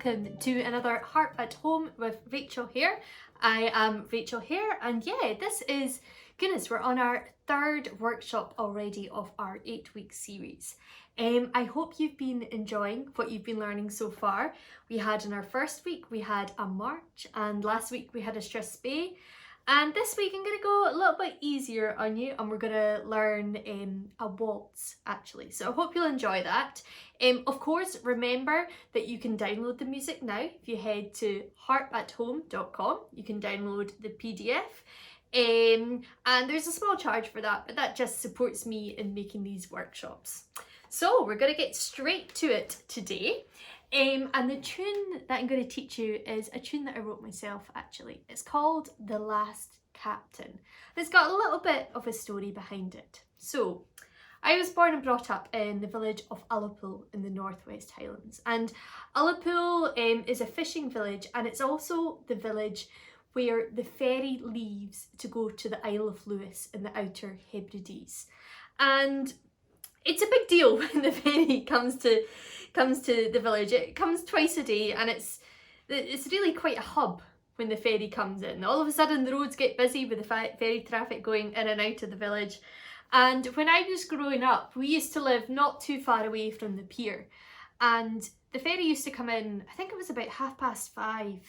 welcome to another Harp at Home with Rachel here. I am Rachel here, and yeah, this is, goodness, we're on our third workshop already of our 8-week series. I hope you've been enjoying what you've been learning so far. We had in our first week, we had a march, and last week we had a strathspey. And this week I'm going to go a little bit easier on you, and we're going to learn a waltz actually. So I hope you'll enjoy that. Of course, remember that you can download the music now. If you head to harpathome.com, you can download the PDF. And there's a small charge for that, but that just supports me in making these workshops. So we're going to get straight to it today. And the tune that I'm going to teach you is a tune that I wrote myself actually. It's called The Last Captain. It's got a little bit of a story behind it. So, I was born and brought up in the village of Ullapool in the Northwest Highlands. And Ullapool is a fishing village, and it's also the village where the ferry leaves to go to the Isle of Lewis in the Outer Hebrides. And it's a big deal when the ferry comes to the village. It comes twice a day, and it's really quite a hub when the ferry comes in. All of a sudden the roads get busy with the ferry traffic going in and out of the village. And when I was growing up, we used to live not too far away from the pier, and the ferry used to come in, I think it was about 5:30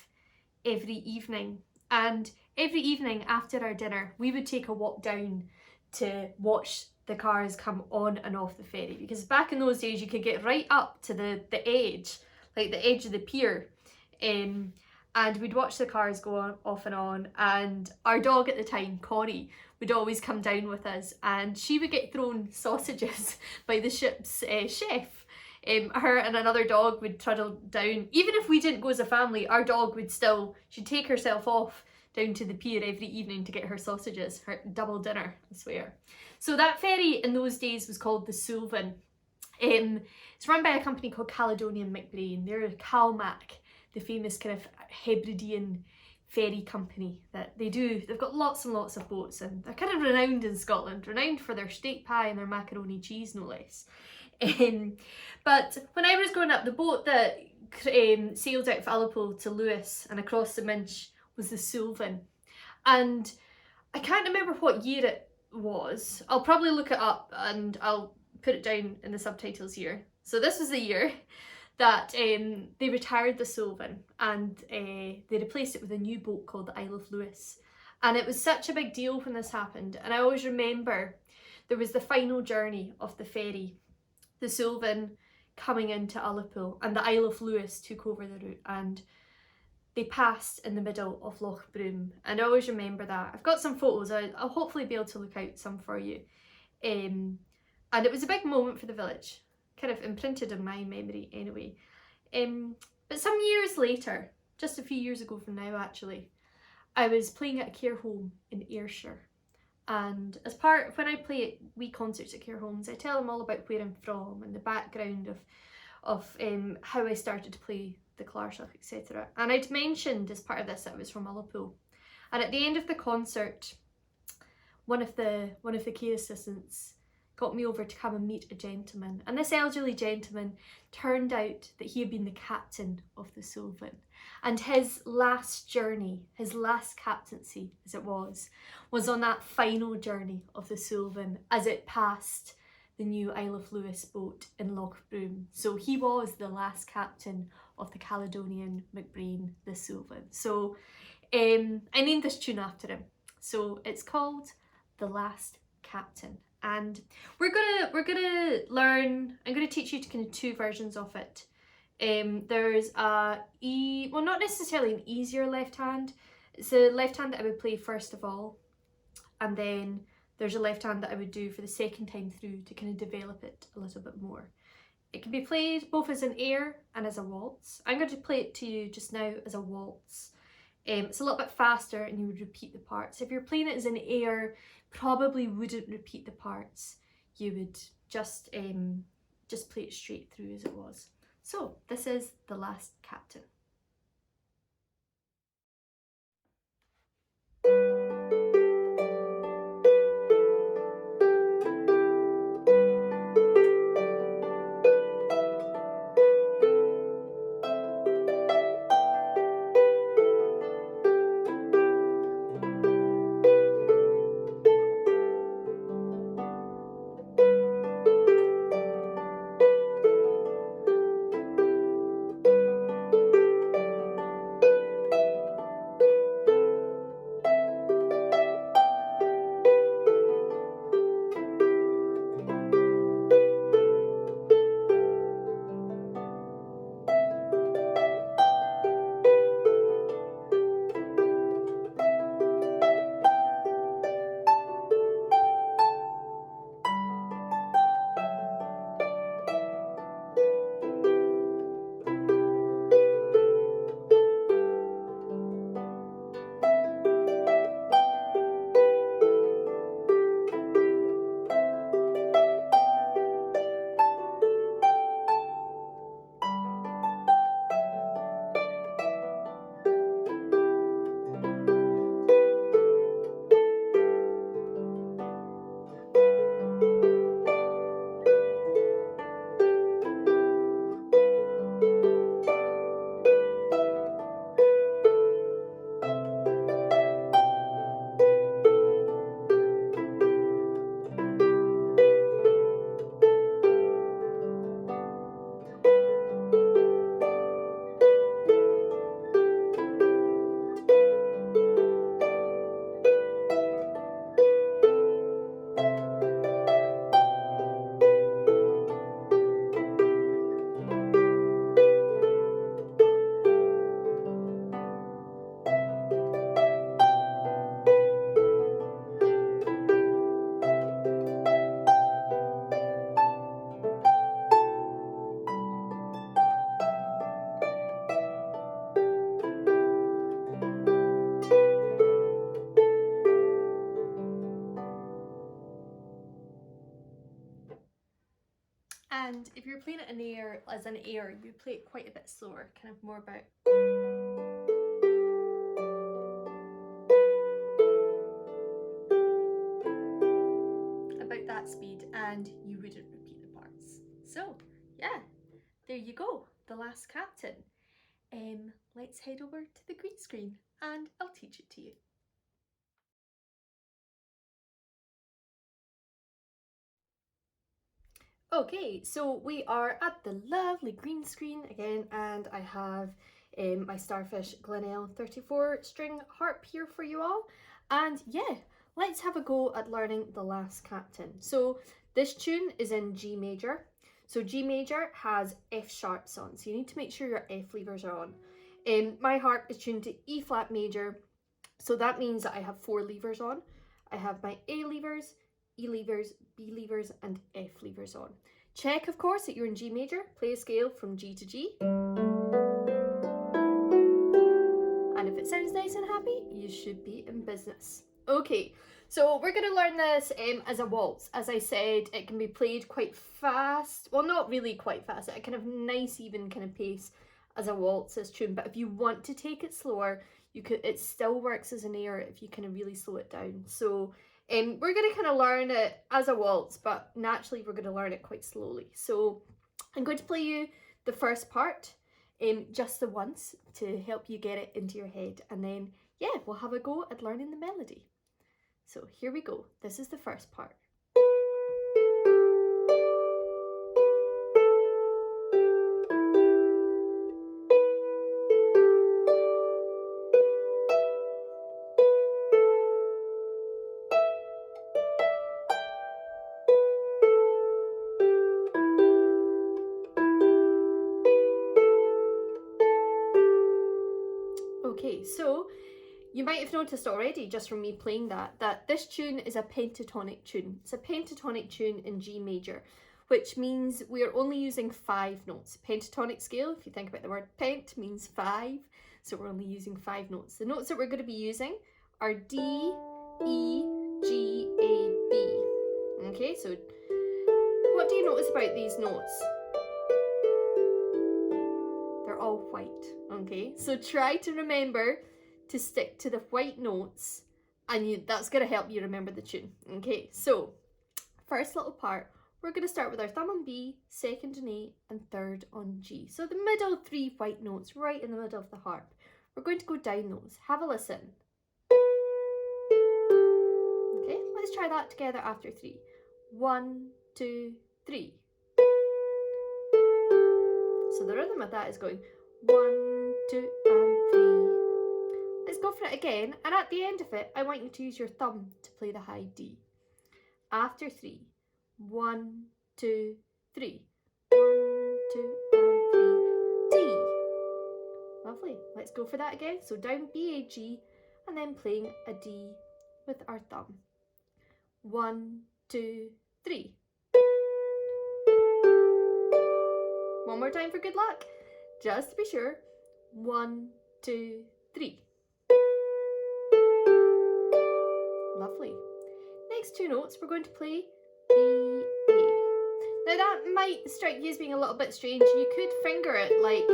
every evening. And every evening after our dinner we would take a walk down to watch the cars come on and off the ferry, because back in those days you could get right up to the edge, like the edge of the pier, and we'd watch the cars go on, off and on, and our dog at the time, Connie, would always come down with us, and she would get thrown sausages by the ship's chef. Her and another dog would trundle down. Even if we didn't go as a family, our dog would still, she'd take herself off down to the pier every evening to get her sausages, her double dinner, I swear. So that ferry in those days was called the Suilven. It's run by a company called Caledonian MacBrayne. They're Cal Mac, the famous kind of Hebridean ferry company that they've got lots and lots of boats, and they're kind of renowned in Scotland, renowned for their steak pie and their macaroni cheese, no less. But when I was growing up, the boat that sailed out of Ullapool to Lewis and across the Minch was the Suilven. And I can't remember what year it was. I'll probably look it up and I'll put it down in the subtitles here. So this was the year that they retired the Suilven, and they replaced it with a new boat called the Isle of Lewis. And it was such a big deal when this happened, and I always remember there was the final journey of the ferry, the Suilven coming into Ullapool, and the Isle of Lewis took over the route, and they passed in the middle of Loch Broom, and I always remember that. I've got some photos, I'll hopefully be able to look out some for you. And it was a big moment for the village, kind of imprinted in my memory anyway. But some years later, just a few years ago from now actually, I was playing at a care home in Ayrshire. And as part, when I play at wee concerts at care homes, I tell them all about where I'm from and the background of how I started to play the clarsach, etc. And I'd mentioned as part of this that I was from Ullapool. And at the end of the concert, one of the care assistants got me over to come and meet a gentleman. And this elderly gentleman turned out that he had been the captain of the Suilven. And his last journey, his last captaincy as it was on that final journey of the Suilven as it passed the new Isle of Lewis boat in Loch Broom. So he was the last captain of the Caledonian MacBrayne, the Suilven. So I named this tune after him. So it's called The Last Captain. And we're gonna learn, I'm gonna teach you kind of two versions of it. There's well, not necessarily an easier left hand. It's the left hand that I would play first of all, and then there's a left hand that I would do for the second time through to kind of develop it a little bit more. It can be played both as an air and as a waltz. I'm going to play it to you just now as a waltz. It's a little bit faster, and you would repeat the parts. If you're playing it as an air, probably wouldn't repeat the parts. You would just play it straight through as it was. So this is The Last Captain. And if you're playing it in air as an air, you play it quite a bit slower, kind of more about that speed, and you wouldn't repeat the parts. So yeah, there you go, the last captain. Let's head over to the green screen and I'll teach it to you. Okay, so we are at the lovely green screen again, and I have my Starfish Glenelg 34 string harp here for you all. And yeah, let's have a go at learning the last captain. So this tune is in G major. So G major has F sharps on, so you need to make sure your F levers are on. My harp is tuned to E flat major, so that means that I have 4 levers on. I have my A levers, E levers, B levers and F levers on. Check, of course, that you're in G major. Play a scale from G to G. And if it sounds nice and happy, you should be in business. Okay, so we're going to learn this as a waltz. As I said, it can be played quite fast. Well, not really quite fast. At a kind of nice, even kind of pace as a waltz, this tune. But if you want to take it slower, you could. It still works as an air if you kind of really slow it down. So we're going to kind of learn it as a waltz, but naturally we're going to learn it quite slowly. So I'm going to play you the first part just the once to help you get it into your head, and then yeah, we'll have a go at learning the melody. So here we go. This is the first part. Okay, so you might have noticed already just from me playing that this tune is a pentatonic tune. It's a pentatonic tune in G major, which means we are only using 5 notes. Pentatonic scale, if you think about the word pent, means 5, so we're only using 5 notes. The notes that we're going to be using are D, E, G, A, B. Okay, so what do you notice about these notes? They're all white, okay? So try to remember to stick to the white notes, and that's going to help you remember the tune. Okay, so first little part, we're going to start with our thumb on B, second on A, and third on G. So the middle 3 white notes right in the middle of the harp. We're going to go down those. Have a listen. Okay, let's try that together after 3. 1, 2, 3. So the rhythm of that is going 1, 2, and 3. Let's go for it again, and at the end of it, I want you to use your thumb to play the high D. After 3, 1, 2, 3. 1, 2, and 3, D. Lovely. Let's go for that again. So down B, A, G, and then playing a D with our thumb. 1, 2, 3. One more time for good luck, just to be sure. 1, 2, 3. Lovely. Next 2 notes, we're going to play B, A. Now that might strike you as being a little bit strange. You could finger it like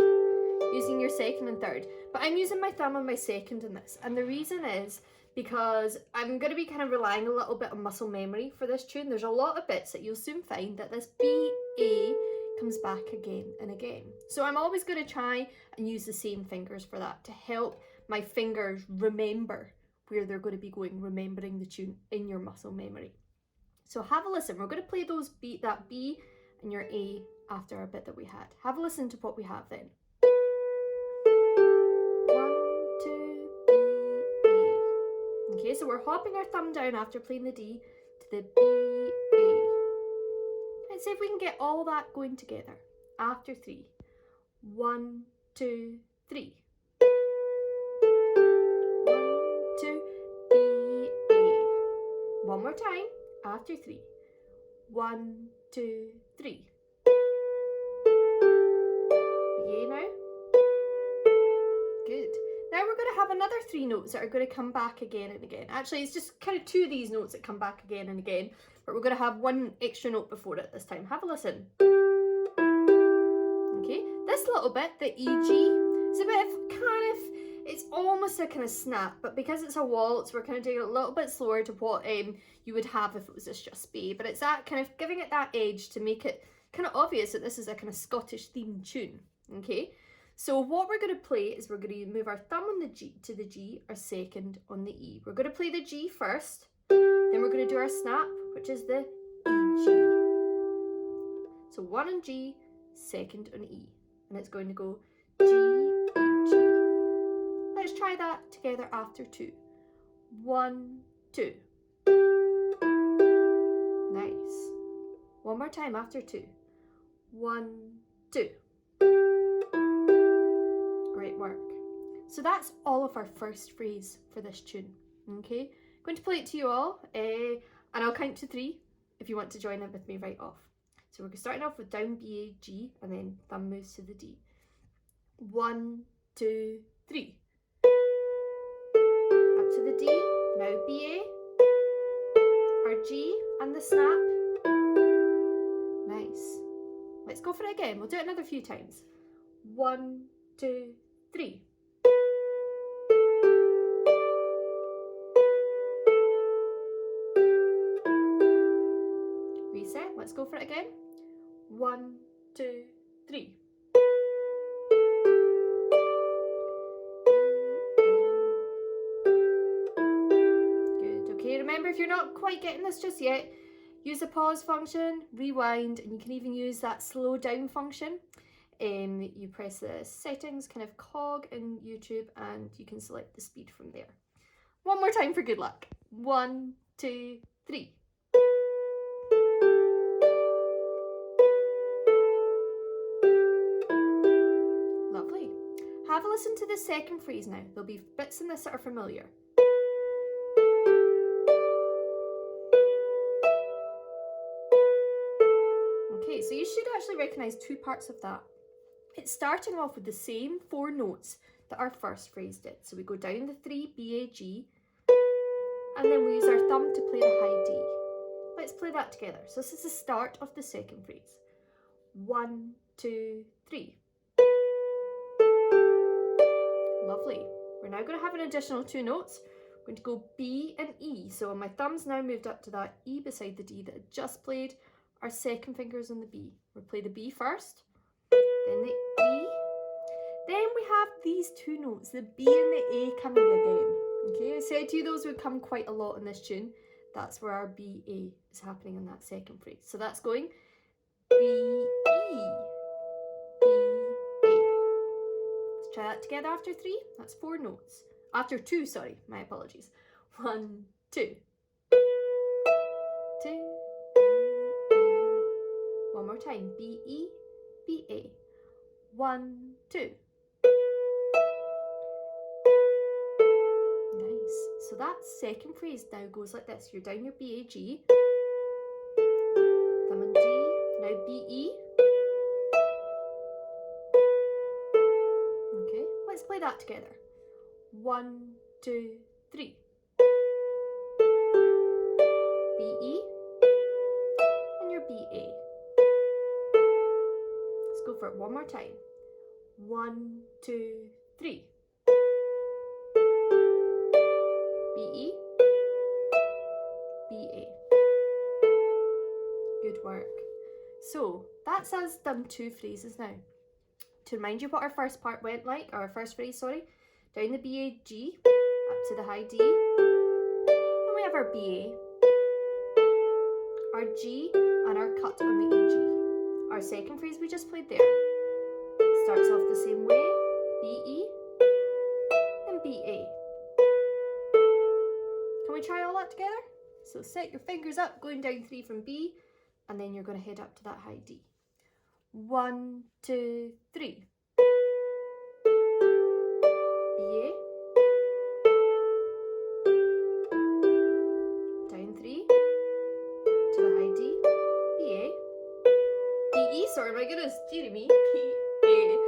using your second and third, but I'm using my thumb on my second in this, and the reason is because I'm going to be kind of relying a little bit on muscle memory for this tune. There's a lot of bits that you'll soon find that this B, A comes back again and again. So I'm always going to try and use the same fingers for that to help my fingers remember where they're going to be going, remembering the tune in your muscle memory. So have a listen. We're going to play that B and your A after a bit that we had. Have a listen to what we have then. 1, 2, B, A. Okay, so we're hopping our thumb down after playing the D to the B, A. Let's see if we can get all that going together. After 3. 1, 2, 3. 1, 2, B, A. One more time. After 3. 1, 2, 3. B, A now. Good. Now we're going to have another 3 notes that are going to come back again and again. Actually, it's just kind of 2 of these notes that come back again and again, but we're going to have 1 extra note before it this time. Have a listen. a little bit, the E G. It's a bit of it's almost a kind of snap, but because it's a waltz, we're kind of doing it a little bit slower to what you would have if it was just B. But it's that kind of giving it that edge to make it kind of obvious that this is a kind of Scottish themed tune. Okay, so what we're going to play is we're going to move our thumb on the G to the G, our second on the E. We're going to play the G first, then we're going to do our snap, which is the E G. So 1 on G, second on E, and it's going to go G, E, G. Let's try that together after 2. 1, 2. Nice. One more time after 2. 1, 2. Great work. So that's all of our first phrase for this tune. Okay, I'm going to play it to you all, and I'll count to 3 if you want to join in with me right off. So we're starting off with down B, A, G, and then thumb moves to the D. 1, 2, 3. Up to the D, now B, A, our G, and the snap. Nice. Let's go for it again. We'll do it another few times. 1, 2, 3. Reset. Let's go for it again. 1, 2, 3. Good. Okay, remember, if you're not quite getting this just yet, use the pause function, rewind, and you can even use that slow down function. You press the settings kind of cog in YouTube and you can select the speed from there. One more time for good luck. 1, 2, 3. Lovely. Have a listen to the second phrase now. There'll be bits in this that are familiar. Okay, so you should actually recognise 2 parts of that. It's starting off with the same 4 notes that our first phrase did. So we go down the 3, B, A, G, and then we use our thumb to play the high D. Let's play that together. So this is the start of the second phrase. 1, 2, 3. Lovely. We're now going to have an additional 2 notes. We're going to go B and E. So my thumb's now moved up to that E beside the D that I just played. Our second finger's on the B. We'll play the B first, then the E. Then we have these 2 notes, the B and the A coming again. Okay, I said to you those would come quite a lot in this tune. That's where our B, A is happening in that second phrase. So that's going B, E, B, A. Let's try that together after 3. That's 4 notes. After 2, sorry, my apologies. 1, 2. 2. One more time. B, E, B, A. 1, 2. Nice. So that second phrase now goes like this. You're down your B, A, G. Thumb on D. Now B, E. Okay, let's play that together. 1, 2, 3. B, E. And your B, A. Go for it one more time. 1, 2, 3. B, E, B, A. Good work. So that's us done 2 phrases now. To remind you what our first part went like, or our first phrase, sorry. Down the B, A, G, up to the high D. And we have our B, A, our G, and our cut on the E, G. Our second phrase we just played there starts off the same way, B, E, and B, A. Can we try all that together? So set your fingers up, going down 3 from B, and then you're going to head up to that high D. 1, 2, 3. B, A. Down 3 to the high D, B, A. B, E, sorry, my goodness, dearie me, P, A.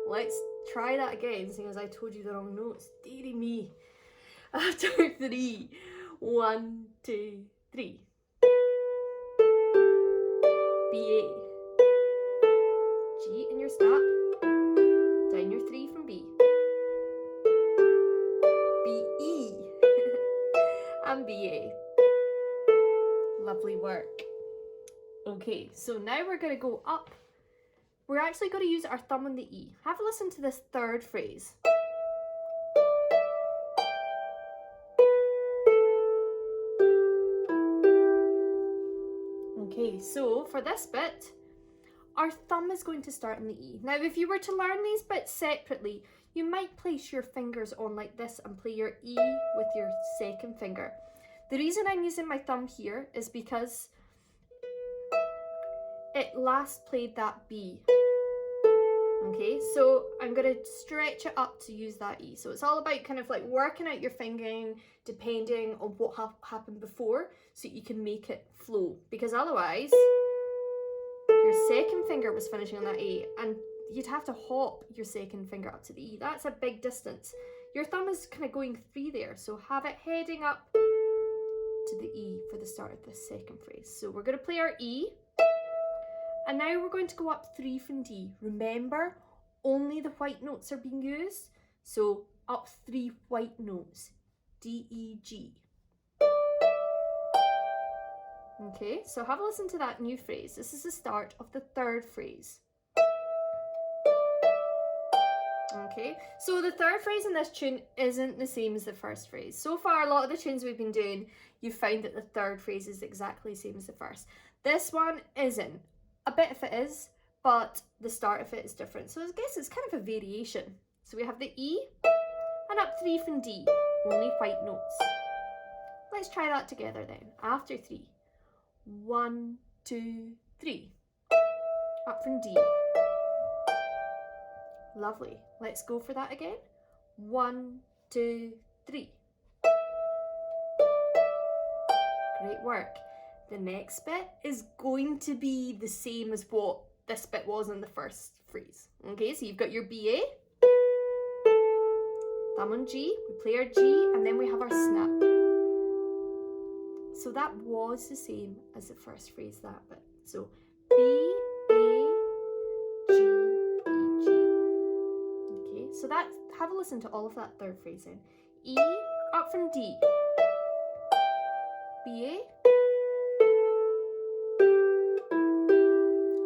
Let's try that again, seeing as I told you the wrong notes. Dearie me. After 3, 1, 2, 3. B, A. G in your snap. and B, A. Lovely work. Okay, so now we're going to go up. We're actually going to use our thumb on the E. Have a listen to this third phrase. Okay, so for this bit, our thumb is going to start in the E. Now, if you were to learn these bits separately, you might place your fingers on like this and play your E with your second finger. The reason I'm using my thumb here is because it last played that B. Okay, so I'm going to stretch it up to use that E. So it's all about kind of like working out your fingering depending on what happened before so you can make it flow. Because otherwise, your second finger was finishing on that A and you'd have to hop your second finger up to the E. That's a big distance. Your thumb is kind of going free there, so have it heading up to the E for the start of this second phrase. So we're going to play our E. And now we're going to go up 3 from D. Remember, only the white notes are being used. So up 3 white notes. D, E, G. Okay, so have a listen to that new phrase. This is the start of the third phrase. Okay, so the third phrase in this tune isn't the same as the first phrase. So far, a lot of the tunes we've been doing, you've found that the third phrase is exactly the same as the first. This one isn't. A bit of it is, but the start of it is different. So I guess it's kind of a variation. So we have the E and up 3 from D, only white notes. Let's try that together then. After 3. 1, 2, 3. Up from D. Lovely. Let's go for that again. 1, 2, 3. Great work. The next bit is going to be the same as what this bit was in the first phrase. Okay, so you've got your B, A, thumb on G, we play our G, and then we have our snap. So that was the same as the first phrase, that bit. So B, A, G, E, G. Okay, so that, have a listen to all of that third phrase then. E, up from D, B, A.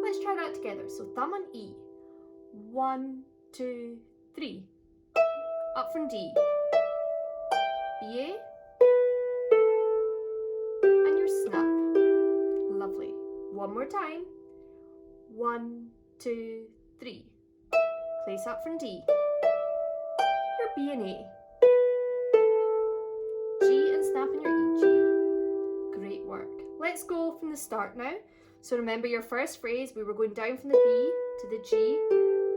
Let's try that together. So thumb on E. 1, 2, 3. Up from D. B, A. And your snap. Lovely. One more time. 1, 2, 3. Place up from D. Your B and A. G and snap in your E, G. Great work. Let's go from the start now. So remember your first phrase, we were going down from the B to the G,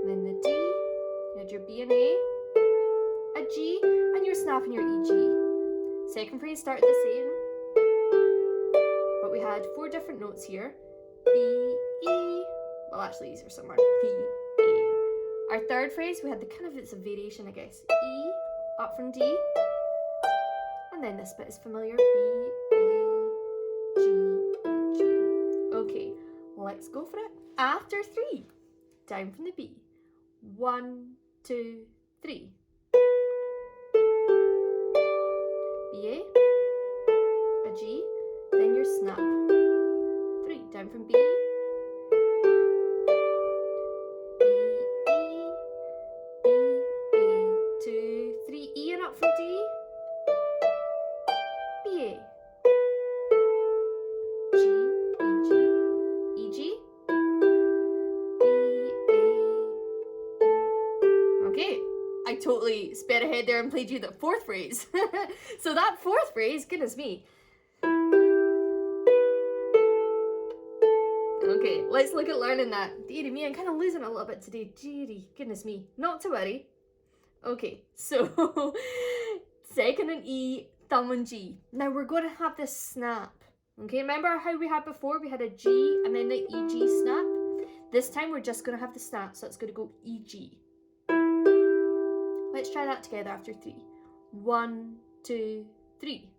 and then the D, you had your B and A G, and your snap and your E, G. Second phrase started the same, but we had 4 different notes here. B, E, well actually these are somewhere, B, A. Our third phrase, we had the kind of, it's a variation I guess, E, up from D, and then this bit is familiar, B, A, G, E, G. Okay, let's go for it. After 3, down from the B. 1, 2, 3. B, A G, then your snap. 3, down from B. B, E, B, A, 2, 3, E and up from D. B, A. I totally sped ahead there and played you the fourth phrase. So that fourth phrase, goodness me. Okay, let's look at learning that. Dearie me, I'm kind of losing a little bit today. Dearie, goodness me. Not to worry. Okay, so second and E, thumb and G. Now we're going to have this snap. Okay, remember how we had before? We had a G and then the E, G snap. This time we're just going to have the snap, so it's going to go E, G. Let's try that together after 3. 1, 2, 3.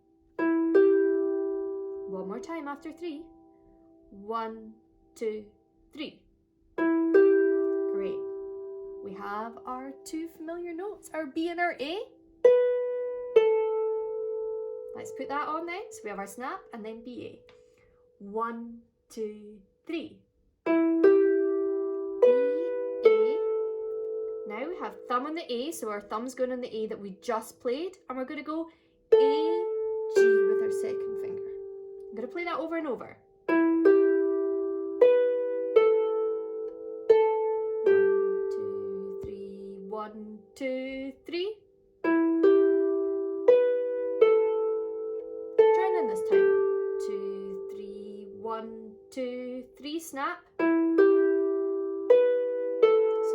One more time after 3. 1, 2, 3. Great. We have our 2 familiar notes, our B and our A. Let's put that on then. So we have our snap and then BA. 1, 2, 3. B, A. Now we have thumb on the A, so our thumb's going on the A that we just played, and we're going to go A, G with our second finger. I'm going to play that over and over. 1, 2, 3. Join in this time. 2, 3, 1, 2, 3, snap. So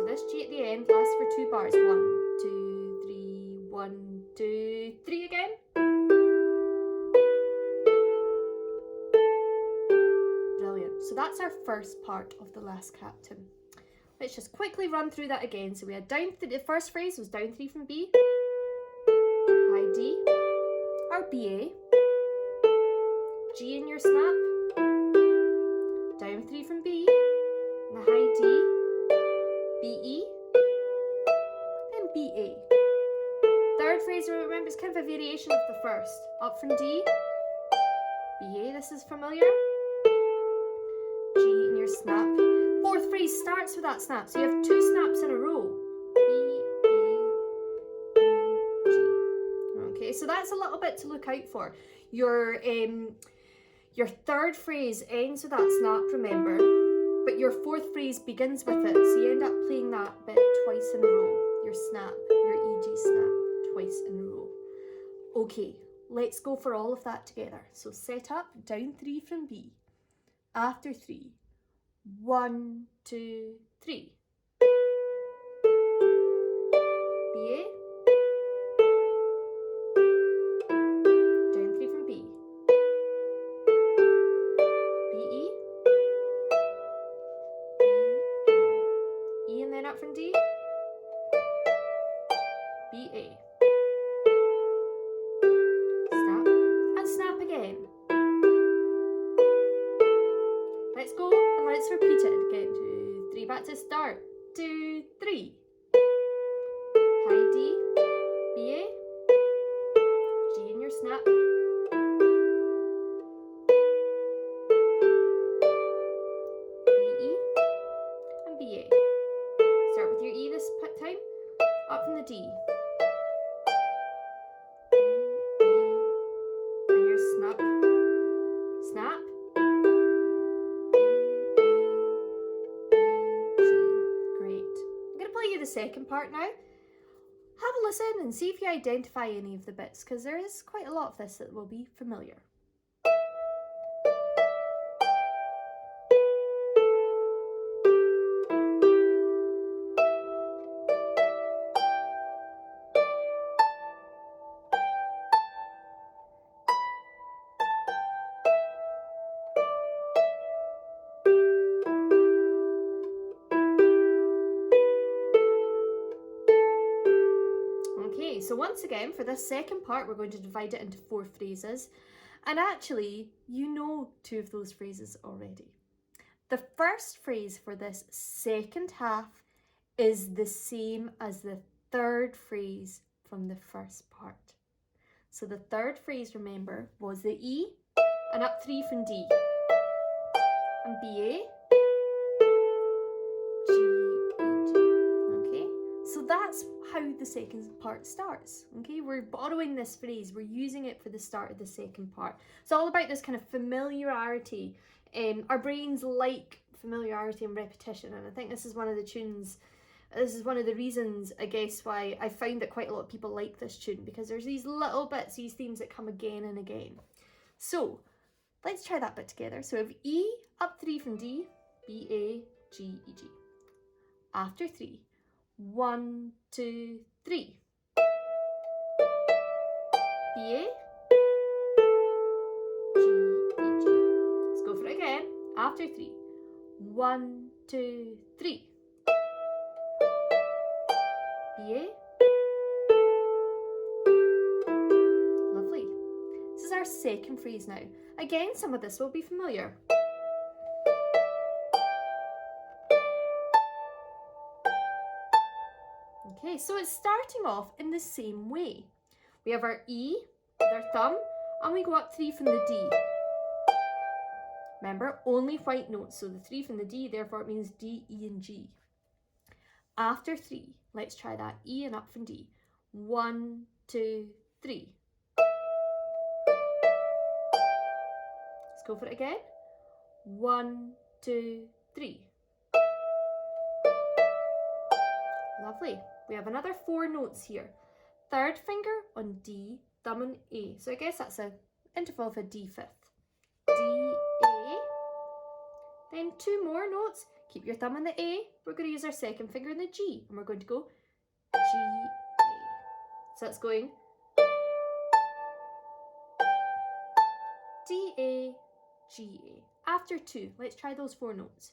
this G at the end lasts for 2 bars. 1, 2, 3, 1, 2, 3 again. Brilliant. So that's our first part of the Last Captain. Let's just quickly run through that again. So we had down, the first phrase was down 3 from B, high D, our BA, G in your snap, down 3 from B, and the high D, BE, and BA. Third phrase, remember, it's kind of a variation of the first. Up from D, BA, this is familiar, G in your snap. Fourth phrase starts with that snap, so you have 2 snaps in a row. B, A, E, G. Okay, so that's a little bit to look out for. Your third phrase ends with that snap, remember, but your fourth phrase begins with it, so you end up playing that bit twice in a row. Your snap, your EG snap, twice in a row. Okay, let's go for all of that together. So set up, down 3 from B, after 3. 1, 2, 3. BA. Down 3 from B. BE. E and then up from D. BA. Snap and snap again. Let's go and let's repeat it again. 2, 3, back to start. 2, 3. High D, BA, G in your snap, BE, and BA. Start with your E this time, up from the D. BA, and your snap, snap. The second part now. Have a listen and see if you identify any of the bits, because there is quite a lot of this that will be familiar. So once again, for this second part, we're going to divide it into 4 phrases. And actually, you know 2 of those phrases already. The first phrase for this second half is the same as the third phrase from the first part. So the third phrase, remember, was the E and up 3 from D. And BA, G, E, G. Okay, so that's how the second part starts. Okay, we're borrowing this phrase, we're using it for the start of the second part. It's all about this kind of familiarity. Our brains like familiarity and repetition, and I think this is one of the tunes, this is one of the reasons, I guess, why I found that quite a lot of people like this tune, because there's these little bits, these themes that come again and again. So let's try that bit together. So we have E up 3 from D, B, A, G, E, G. After 3, 1, 2, 3. B, A, G, E, G. Let's go for it again. After 3, 1, 2, 3. B, A. Lovely. This is our second phrase now. Again, some of this will be familiar. Okay, so it's starting off in the same way. We have our E with our thumb, and we go up 3 from the D. Remember, only white notes, so the 3 from the D, therefore it means D, E and G. After 3, let's try that, E and up from D. 1, 2, 3. Let's go for it again. 1, 2, 3. Lovely. We have another 4 notes here. Third finger on D, thumb on A. So I guess that's an interval of a D fifth. D, A. Then 2 more notes. Keep your thumb on the A. We're going to use our second finger on the G. And we're going to go G, A. So that's going D, A, G, A. After 2, let's try those 4 notes.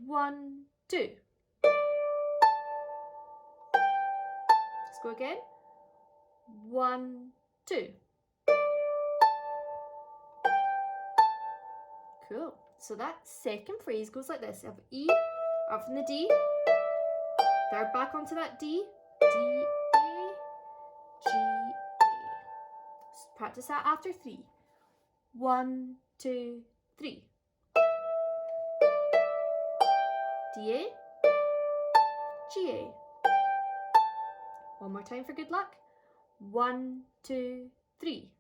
1, 2. Let's go again. 1, 2. Cool. So that second phrase goes like this. You have E, up from the D, third back onto that D, D, A, G, A. Let's practice that after 3. 1, 2, 3. D, A, G, A. One more time for good luck. 1, 2, 3.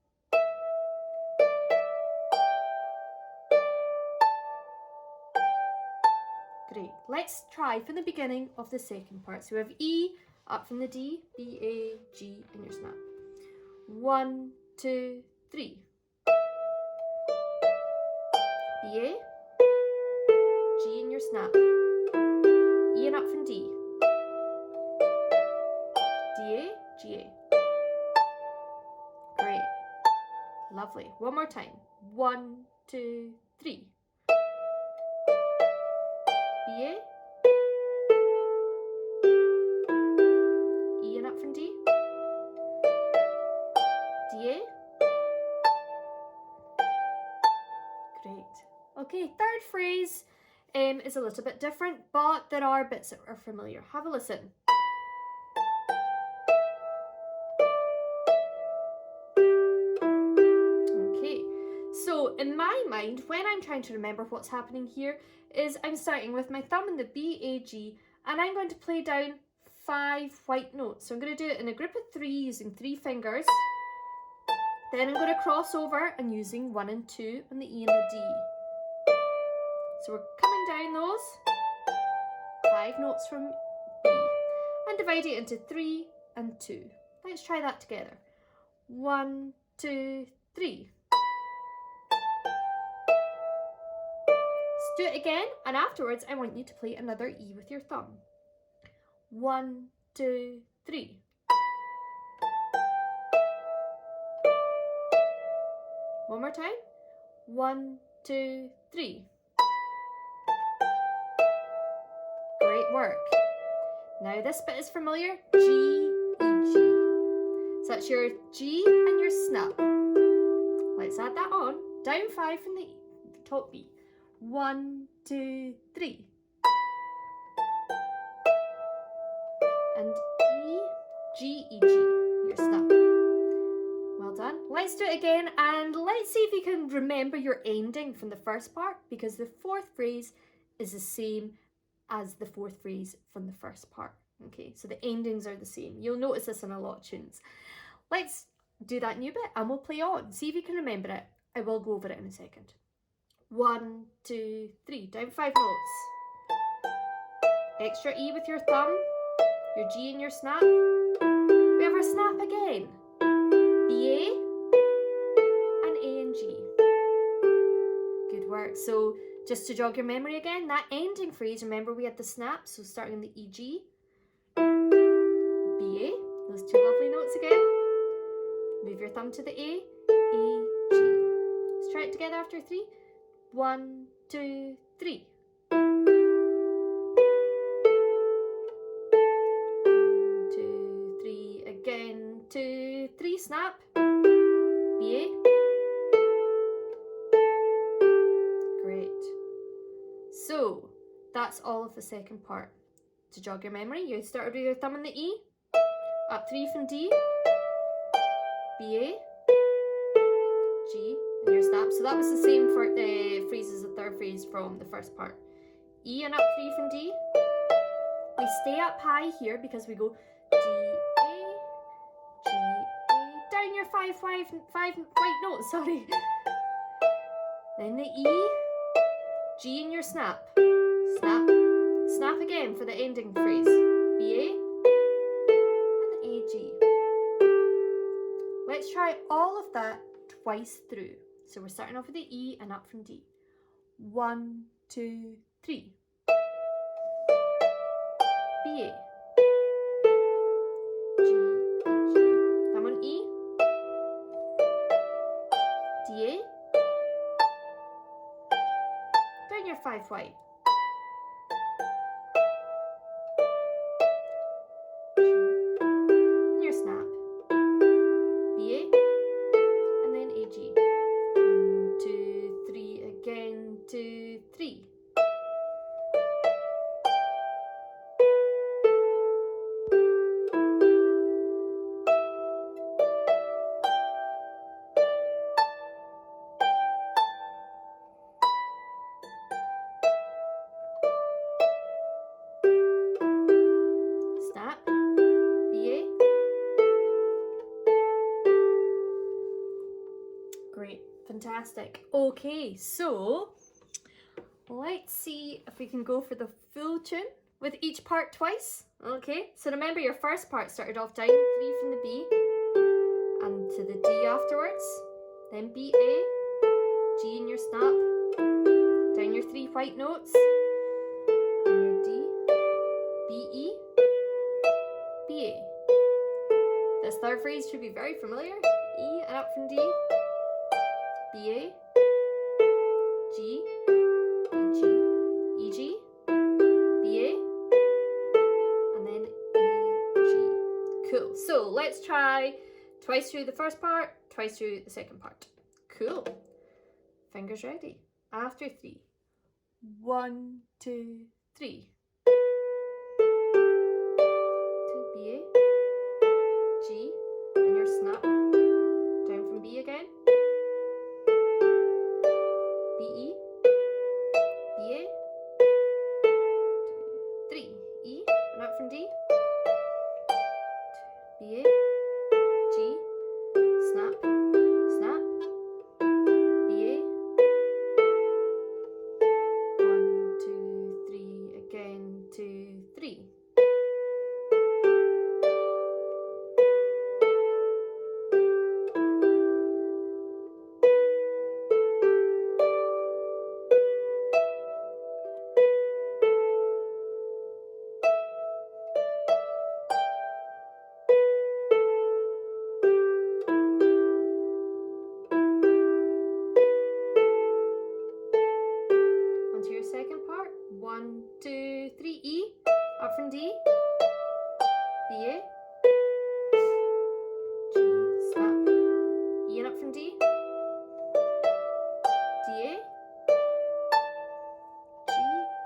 Great. Let's try from the beginning of the second part. So we have E, up from the D, B, A, G, and your snap. 1, 2, 3. B, A, G, and your snap. E and up from D. D, A, G, A. Great. Lovely. One more time. 1, 2, 3. B, A, E and up from D, D, A. Great. Okay, third phrase is a little bit different, but there are bits that are familiar. Have a listen. Okay, so in my mind, when I'm trying to remember what's happening here, is I'm starting with my thumb in the B, A, G, and I'm going to play down 5 white notes. So I'm going to do it in a group of 3 using 3 fingers. Then I'm going to cross over and using 1 and 2 on the E and the D. So we're coming down those 5 notes from B and divide it into 3 and 2. Let's try that together. 1, 2, 3. Do it again, and afterwards I want you to play another E with your thumb. 1, 2, 3. One more time. 1, 2, 3. Great work. Now this bit is familiar. G, E, G. So that's your G and your snap. Let's add that on. Down 5 from the top B. 1, 2, 3. And E, G, E, G, your snap. Well done. Let's do it again, and let's see if you can remember your ending from the first part, because the fourth phrase is the same as the fourth phrase from the first part. Okay, so the endings are the same. You'll notice this in a lot of tunes. Let's do that new bit and we'll play on. See if you can remember it. I will go over it in a second. 1, 2, 3. Down 5 notes. Extra E with your thumb, your G and your snap. We have our snap again. B, A, and A and G. Good work. So just to jog your memory again, that ending phrase, remember we had the snap, so starting in the E, G, B, A, those 2 lovely notes again. Move your thumb to the A, E, G. Let's try it together after 3. 1, 2, 3. 1, 2, 3. Again. 2, 3. Snap. B, A. Great. So that's all of the second part. To jog your memory, you started with your thumb on the E, up 3 from D, B, A, G, and your snap. So that was the same for the phrase as the third phrase from the first part. E and up 3 from D. We stay up high here because we go D, A, G, A, down your five white notes, sorry. Then the E, G in your snap. Snap, snap again for the ending phrase. B, A, and A, G. Let's try all of that twice through. So we're starting off with the E and up from D. 1, 2, 3. B, A. G, E, G. Come on, E. D, A. Down your 5 white. G. And your snap. B, A. And then A, G. 1, 2, 3 again. 2, 3. Great, fantastic. Okay, so let's see if we can go for the full tune with each part twice. Okay, so remember your first part started off down 3 from the B and to the D afterwards, then B, A, G in your snap, down your 3 white notes, and your D, B, E, B, A. This third phrase should be very familiar. E and up from D, B, A, G, E, G, E, G, B, A, and then E, G. Cool. So let's try twice through the first part, twice through the second part. Cool. Fingers ready. After 3. 1, 2, 3. To B, A, G, and your snap. Down from B again. B, E, B, A, 2, 3, E, and up from D, B, A, G, snap, snap, B, A, 1, 2, 3, again, 2, 3. Second part, 1, 2, 3, E, up from D, B, A, G, snap, E and up from D, D, A, G,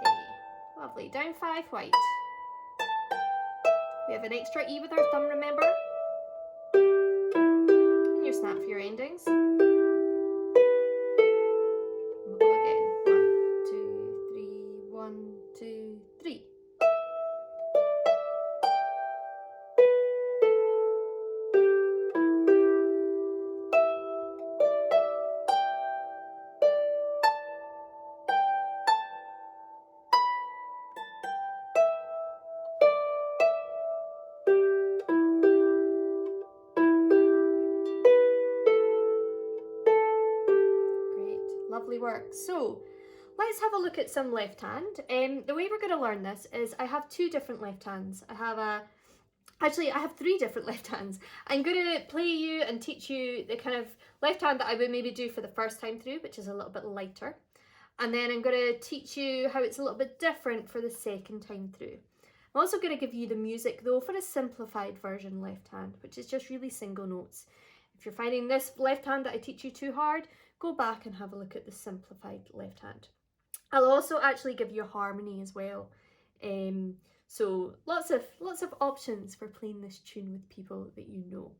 A. Lovely, down 5 white. We have an extra E with our thumb, remember? And your snap for your endings. We'll go again. 1, 2, 3. Great, lovely work. So let's have a look at some left hand. The way we're going to learn this is I have 2 different left hands. I have 3 different left hands. I'm going to play you and teach you the kind of left hand that I would maybe do for the first time through, which is a little bit lighter. And then I'm going to teach you how it's a little bit different for the second time through. I'm also going to give you the music though for a simplified version left hand, which is just really single notes. If you're finding this left hand that I teach you too hard, go back and have a look at the simplified left hand. I'll also actually give you a harmony as well. So lots of options for playing this tune with people that you know.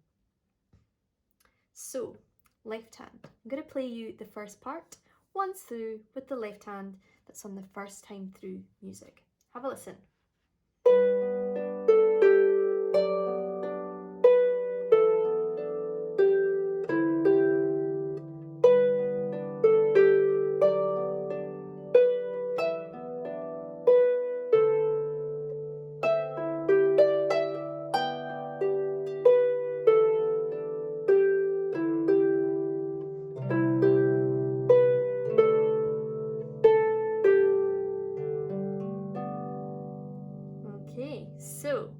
So left hand. I'm going to play you the first part once through with the left hand that's on the first time through music. Have a listen. Okay, so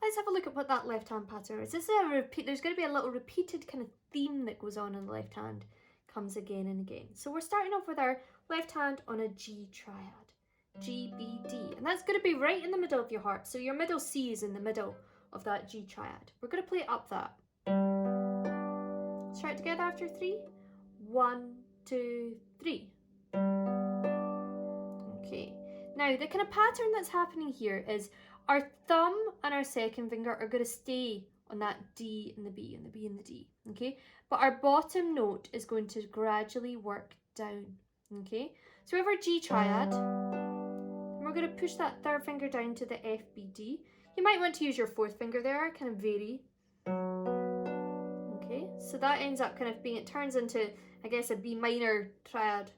let's have a look at what that left hand pattern is. This is a repeat. There's going to be a little repeated kind of theme that goes on in the left hand, comes again and again. So we're starting off with our left hand on a G triad, G, B, D, and that's going to be right in the middle of your harp. So your middle C is in the middle of that G triad. We're going to play up that. Let's try it together after 3. 1, 2, 3. Okay. Now, the kind of pattern that's happening here is our thumb and our second finger are going to stay on that D and the B and the B and the D, okay? But our bottom note is going to gradually work down, okay? So we have our G triad, and we're going to push that third finger down to the F, B, D. You might want to use your fourth finger there, kind of vary. Okay, so that ends up kind of being, it turns into, I guess, a B minor triad.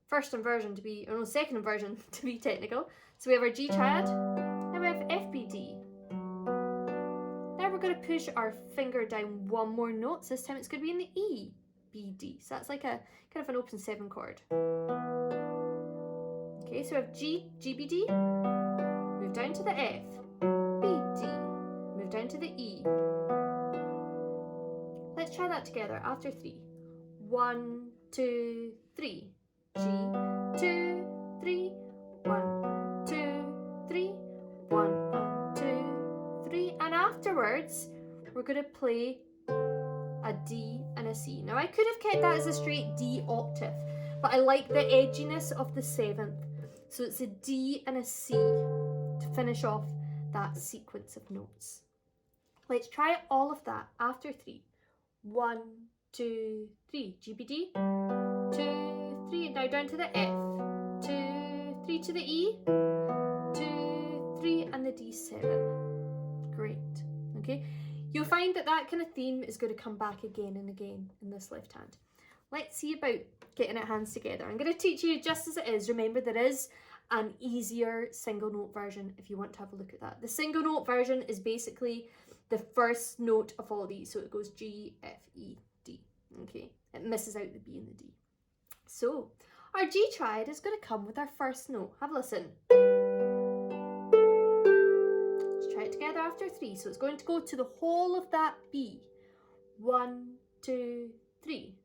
First inversion to be, or no, second inversion to be technical. So we have our G triad, and we have F, B, D. Now we're going to push our finger down one more note. So this time it's going to be in the E, B, D. So that's like a kind of an open 7 chord. Okay, so we have G, G, B, D. Move down to the F, B, D. Move down to the E. Let's try that together after 3. 1, 2, 3. G, 2, 3, 1, 2, 3, 1, 2, 3, and afterwards we're going to play a D and a C. Now I could have kept that as a straight D octave, but I like the edginess of the 7th, so it's a D and a C to finish off that sequence of notes. Let's try all of that after 3. 1, 2, 3. G, B, D. 2, 3, now down to the F, 2, 3 to the E, 2, 3, and the D7. Great, okay? You'll find that that kind of theme is going to come back again and again in this left hand. Let's see about getting it hands together. I'm going to teach you just as it is. Remember, there is an easier single note version if you want to have a look at that. The single note version is basically the first note of all these, so it goes G, F, E, D, okay? It misses out the B and the D. So, our G triad is going to come with our first note. Have a listen. Let's try it together after 3. So it's going to go to the whole of that B. 1, 2, 3.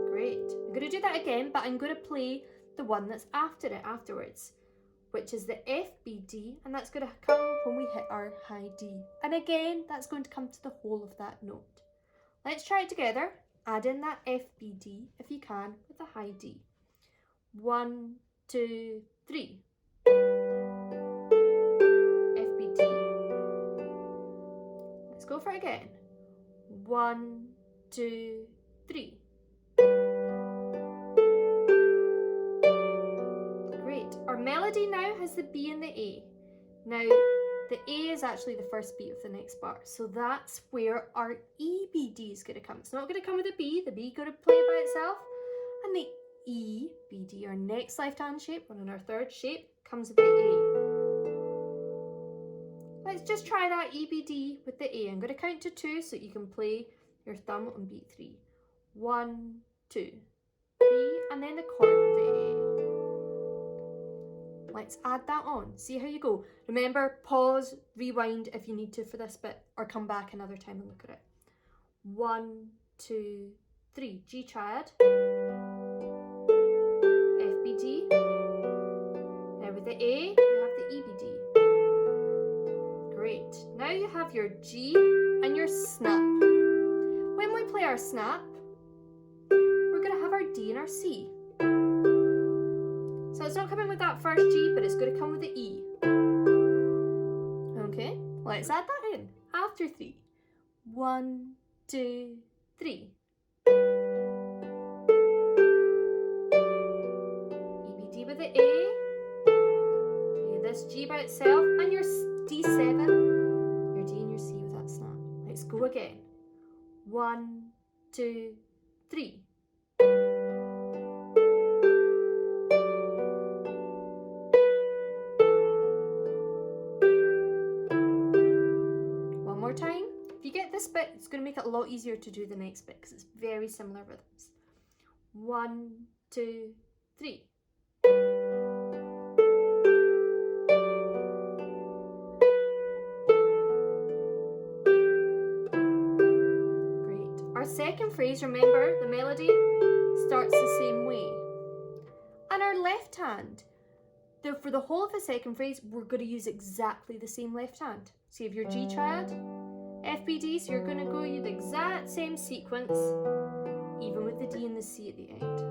Great. I'm going to do that again, but I'm going to play the one that's after it afterwards, which is the F, B, D, and that's going to come when we hit our high D. And again, that's going to come to the whole of that note. Let's try it together. Add in that F, B, D, if you can, with a high D. 1, 2, 3. F, B, D. Let's go for it again. 1, 2, 3. Great. Our melody now has the B and the A. Now, the A is actually the first beat of the next bar, so that's where our E, B, D is going to come. It's not going to come with a B, the B going to play by itself, and the E, B, D, our next left hand shape, or in our third shape, comes with the A. Let's just try that E, B, D with the A. I'm going to count to 2 so that you can play your thumb on beat 3. 1, 2, 3, and then the chord with the A. Let's add that on. See how you go. Remember, pause, rewind if you need to for this bit, or come back another time and look at it. 1, 2, 3. G triad. F, B, D. Now with the A, we have the E, B, D. Great. Now you have your G and your snap. When we play our snap, we're going to have our D and our C. So it's not coming with that first G, but it's going to come with the E. Okay, let's add that in after 3. 1, 2, 3. EBD with the A. Okay, this G by itself, and your D7, your D and your C with that snap. Let's go again. 1, 2, 3. One more time. If you get this bit, it's going to make it a lot easier to do the next bit because it's very similar rhythms. 1, 2, 3. Our second phrase, remember, the melody starts the same way. And our left hand, for the whole of the second phrase, we're going to use exactly the same left hand. So you have your G triad, FBD, so you're going to go the exact same sequence, even with the D and the C at the end.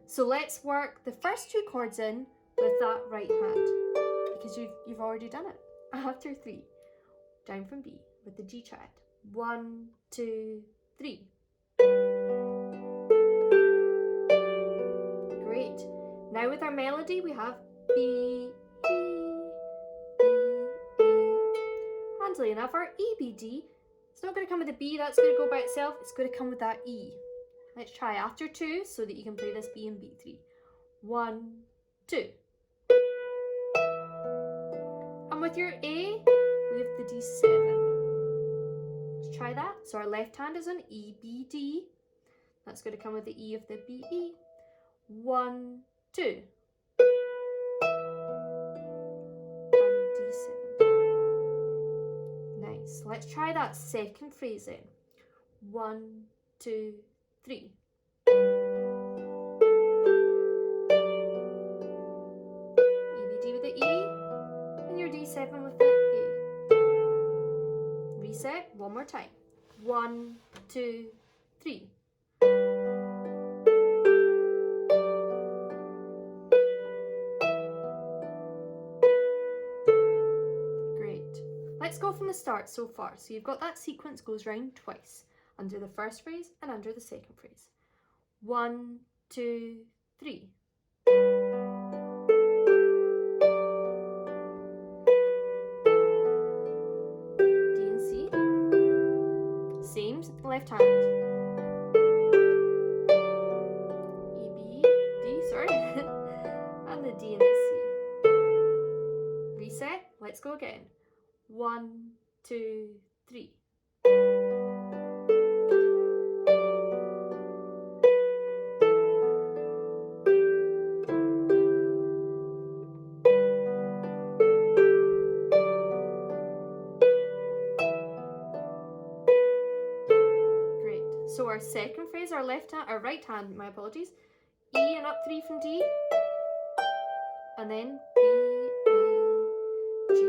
So let's work the first 2 chords in with that right hand, because you've already done it. After 3, down from B with the G triad. 1, 2, 3. Great. Now with our melody we have B, E, B, A. Handily enough, our EBD, it's not going to come with a B, that's going to go by itself, it's going to come with that E. Let's try after 2 so that you can play this B and B3. 1, 2. And with your A, we have the D7. Try that. So our left hand is on E, B, D. That's going to come with the E of the B, E. 1, 2. And D7. Nice. Let's try that second phrase in. 1, 2, 3. EBD with the E, and your D7 with the A. Reset, one more time. 1, 2, 3. Great. Let's go from the start so far. So you've got that sequence goes round twice, under the first phrase and under the second phrase. 1, 2, 3. Left hand. E, B, D, sorry. And the D and the C. Reset. Let's go again. 1, 2, 3. So our second phrase, our right hand, my apologies, E and up 3 from D, and then B, A, G, E,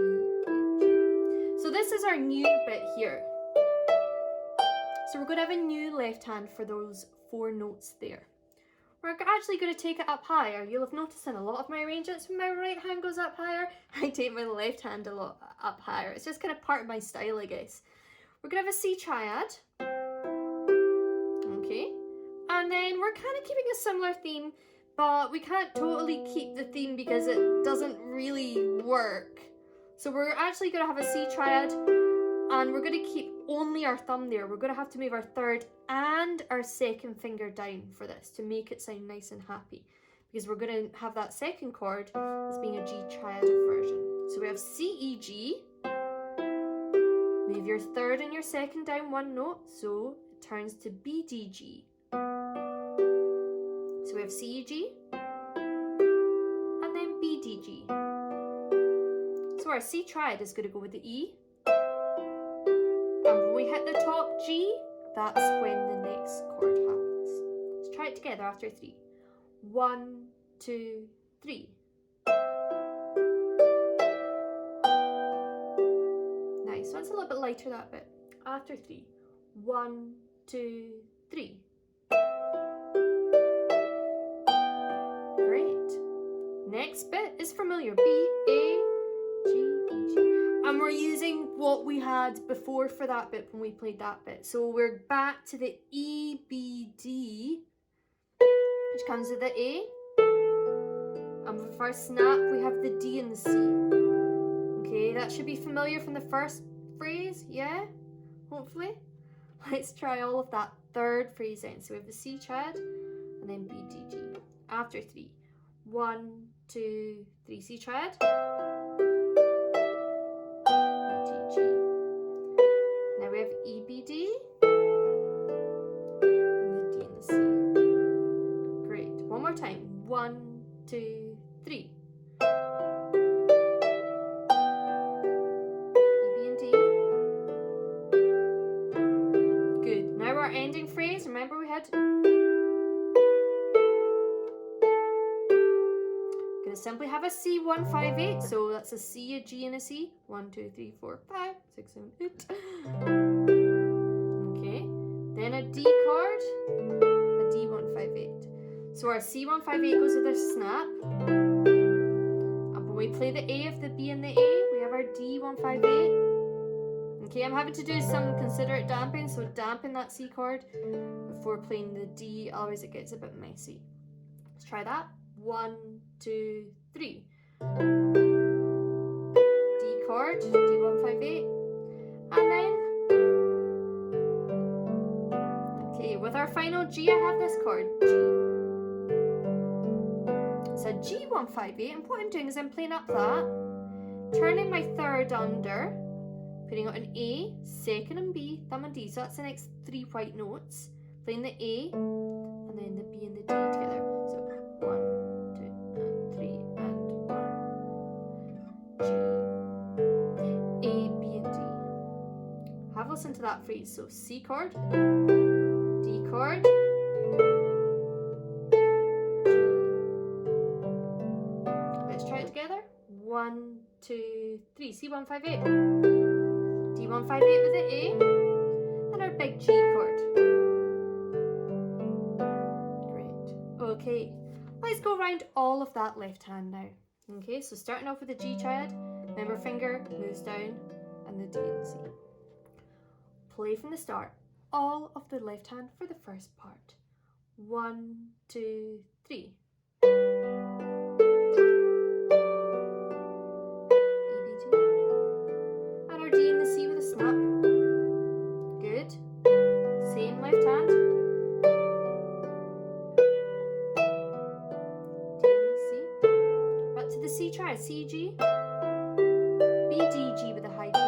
G. So this is our new bit here. So we're going to have a new left hand for those 4 notes there. We're actually going to take it up higher. You'll have noticed in a lot of my arrangements when my right hand goes up higher, I take my left hand a lot up higher. It's just kind of part of my style, I guess. We're going to have a C triad. Okay, and then we're kind of keeping a similar theme, but we can't totally keep the theme because it doesn't really work. So we're actually going to have a C triad, and we're going to keep only our thumb there. We're going to have to move our third and our second finger down for this to make it sound nice and happy, because we're going to have that second chord as being a G triad version. So we have C, E, G. Move your third and your second down 1 note, so turns to B, D, G. So we have C, E, G, and then B, D, G. So our C triad is going to go with the E, and when we hit the top G, that's when the next chord happens. Let's try it together after 3. 1, 2, 3. Nice, so it's a little bit lighter that bit. After 3. 1, 2, 3. Great. Next bit is familiar. B, A, G, B, G. And we're using what we had before for that bit when we played that bit. So we're back to the E, B, D, which comes with the A. And for the first snap, we have the D and the C. Okay, that should be familiar from the first phrase, yeah? Hopefully. Let's try all of that third phrase in. So we have the C triad, and then B, D, G. After 3. 1, 2, 3, C triad. B, D, G. Now we have E, B, D. And the D and the C. Great. One more time. 1, 2, 3. Our ending phrase, remember we had gonna simply have a C 1 5 8, so that's a C, a G, and a C. 1 2 3 4 5 6 7 8. Okay, then a D chord, a D 1 5 8. So our C 1 5 8 goes with a snap, and when we play the A of the B and the A, we have our D 1 5 8. Okay, I'm having to do some considerate damping, so dampen that C chord before playing the D, otherwise it gets a bit messy. Let's try that. 1 2 3. D chord, D 1 5 8, and then okay, with our final G, I have this chord G. It's a G 1 5 8, and what I'm doing is I'm playing up that, turning my third under, putting out an A, second and B, thumb and D. So that's the next 3 white notes. Playing the A, and then the B and the D together. So 1, 2, and 3, and 1. G, A, B, and D. Have a listen to that phrase. So C chord, D chord, G. Let's try it together. 1, 2, 3. C 1 5 8. D 1 5 8 with the A, and our big G chord. Great. Okay, let's go around all of that left hand now. Okay, so starting off with the G triad, remember finger moves down, and the D and the C. Play from the start, all of the left hand for the first part. 1, 2, 3. D and the C with a snap. Good. Same left hand. D and the C. Back to the C triad. C, G. B, D, G with a high G.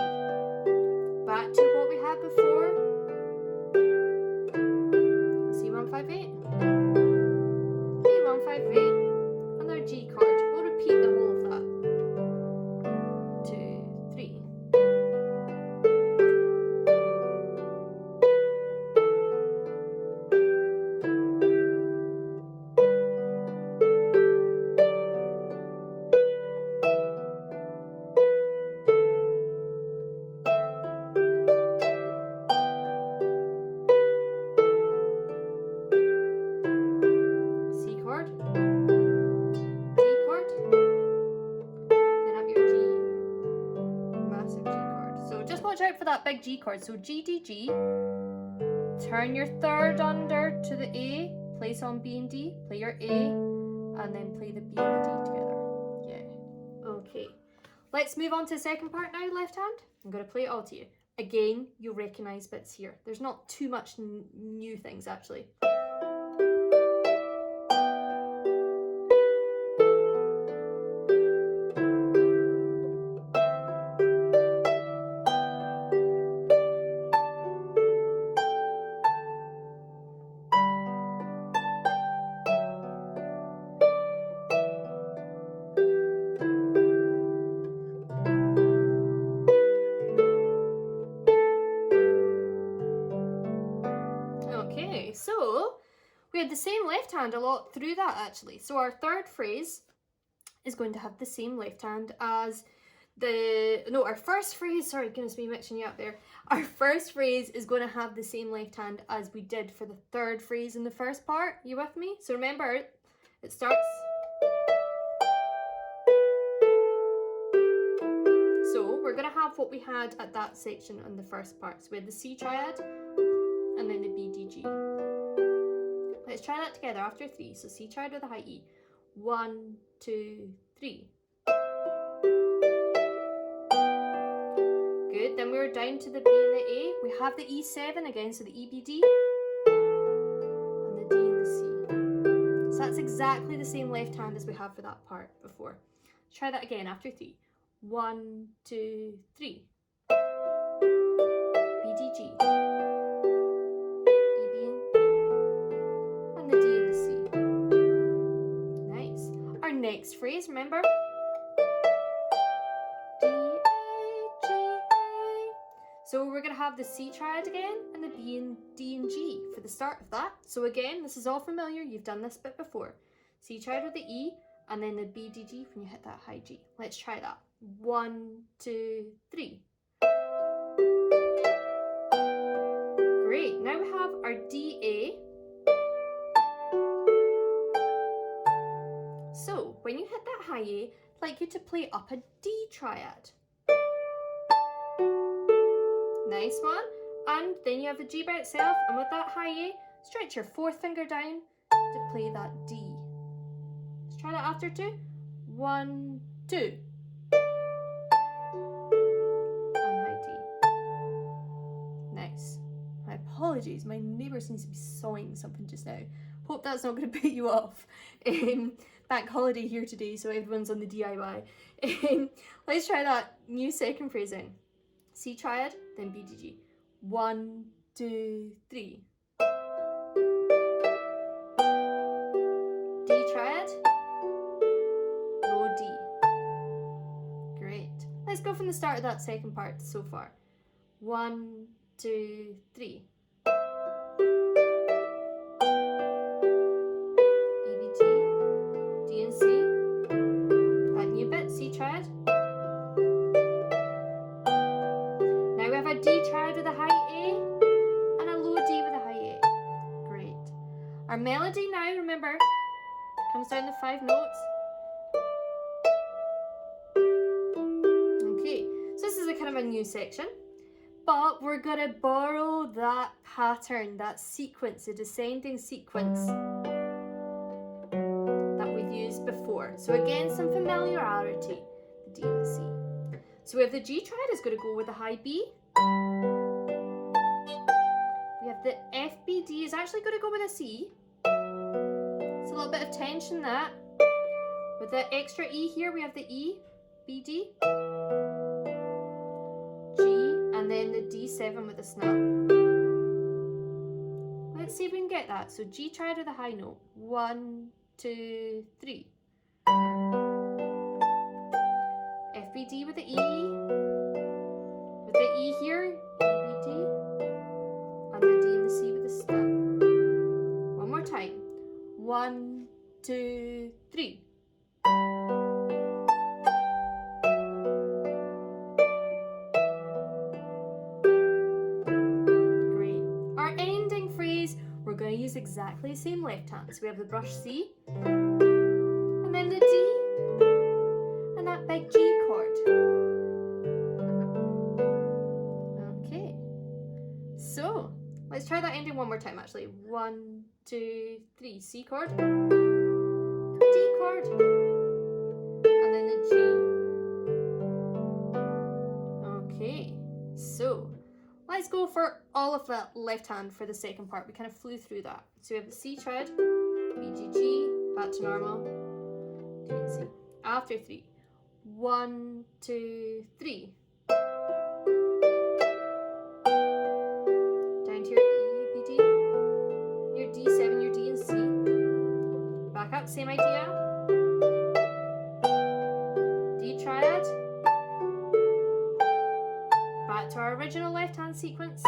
Back to what we had before. C 1 5 8. D 1 5 8. And our G chord. We'll repeat the whole of that. 2, 3. That big G chord. So G, D, G. Turn your third under to the A, place on B and D, play your A, and then play the B and the D together. Yeah. Okay. Let's move on to the second part now, left hand. I'm going to play it all to you. Again, you'll recognise bits here. There's not too much new things actually. So we had the same left hand a lot through that actually. So our third phrase is going to have the same left hand as our first phrase, sorry, goodness me, mixing you up there. Our first phrase is going to have the same left hand as we did for the third phrase in the first part. You with me? So remember, it starts. So we're going to have have what we had at that section on the first part. So we had the C triad and then the B, D, G. Let's try that together after 3. So C triad with a high E. 1, 2, 3. Good. Then we're down to the B and the A. We have the E7 again, so the E, B, D, and the D and the C. So that's exactly the same left hand as we have for that part before. Let's try that again after 3. 1, 2, 3. B, D, G. E, B, and the D and the C. Nice. Our next phrase, remember? D, A, G, A. So we're going to have the C triad again and the B and D and G for the start of that. So again, this is all familiar. You've done this bit before. C triad with the E and then the B, D, G when you hit that high G. Let's try that. 1, 2, 3. Great. Now we have our D, A. So when you hit that high A, I'd like you to play up a D triad. Nice one. And then you have the G by itself, and with that high A, stretch your 4th finger down to play that D. Let's try that after 2. 1, 2. And high D. Nice. My apologies, my neighbour seems to be sawing something just now. Hope that's not going to put you off. Bank holiday here today, so everyone's on the DIY. Let's try that new second phrase in. C triad, then B, D, G. 1, 2, 3. D triad, low D. Great. Let's go from the start of that second part so far. 1, 2, 3. E, B, T, D and C. That new bit, C triad. Now we have a D triad with a high A and a low D with a high A. Great. Our melody now, remember, comes down the 5 notes. Okay, so this is a kind of a new section, but we're going to borrow that pattern, that sequence, the descending sequence that we've used before. So again, some familiarity, the D and the C. So we have the G triad is going to go with the high B. We have the F, B, D is actually going to go with a C. It's a little bit of tension that. With the extra E here, we have the E, B, D, G, and then the D7 with a snap. Let's see if we can get that. So G triad with a high note. 1, 2, 3. F, B, D with the E. With the E here, E, B, D. And the D and the C with the snap. One more time. 1, 2, 3. Great. Our ending phrase, we're going to use exactly the same left hand. So we have the brush C, and then the D, and that big G chord. Okay. So let's try that ending one more time actually. 1, 2, 3. C chord, D chord, and then the G. Okay, so let's go for all of that left hand for the second part. We kind of flew through that. So we have the C triad, B, G, G, back to normal, D and C. After 3. 1, 2, 3. Down to your E, B, D, your D7, your D and C. Back up, same idea. D triad. Back to our original left hand sequence.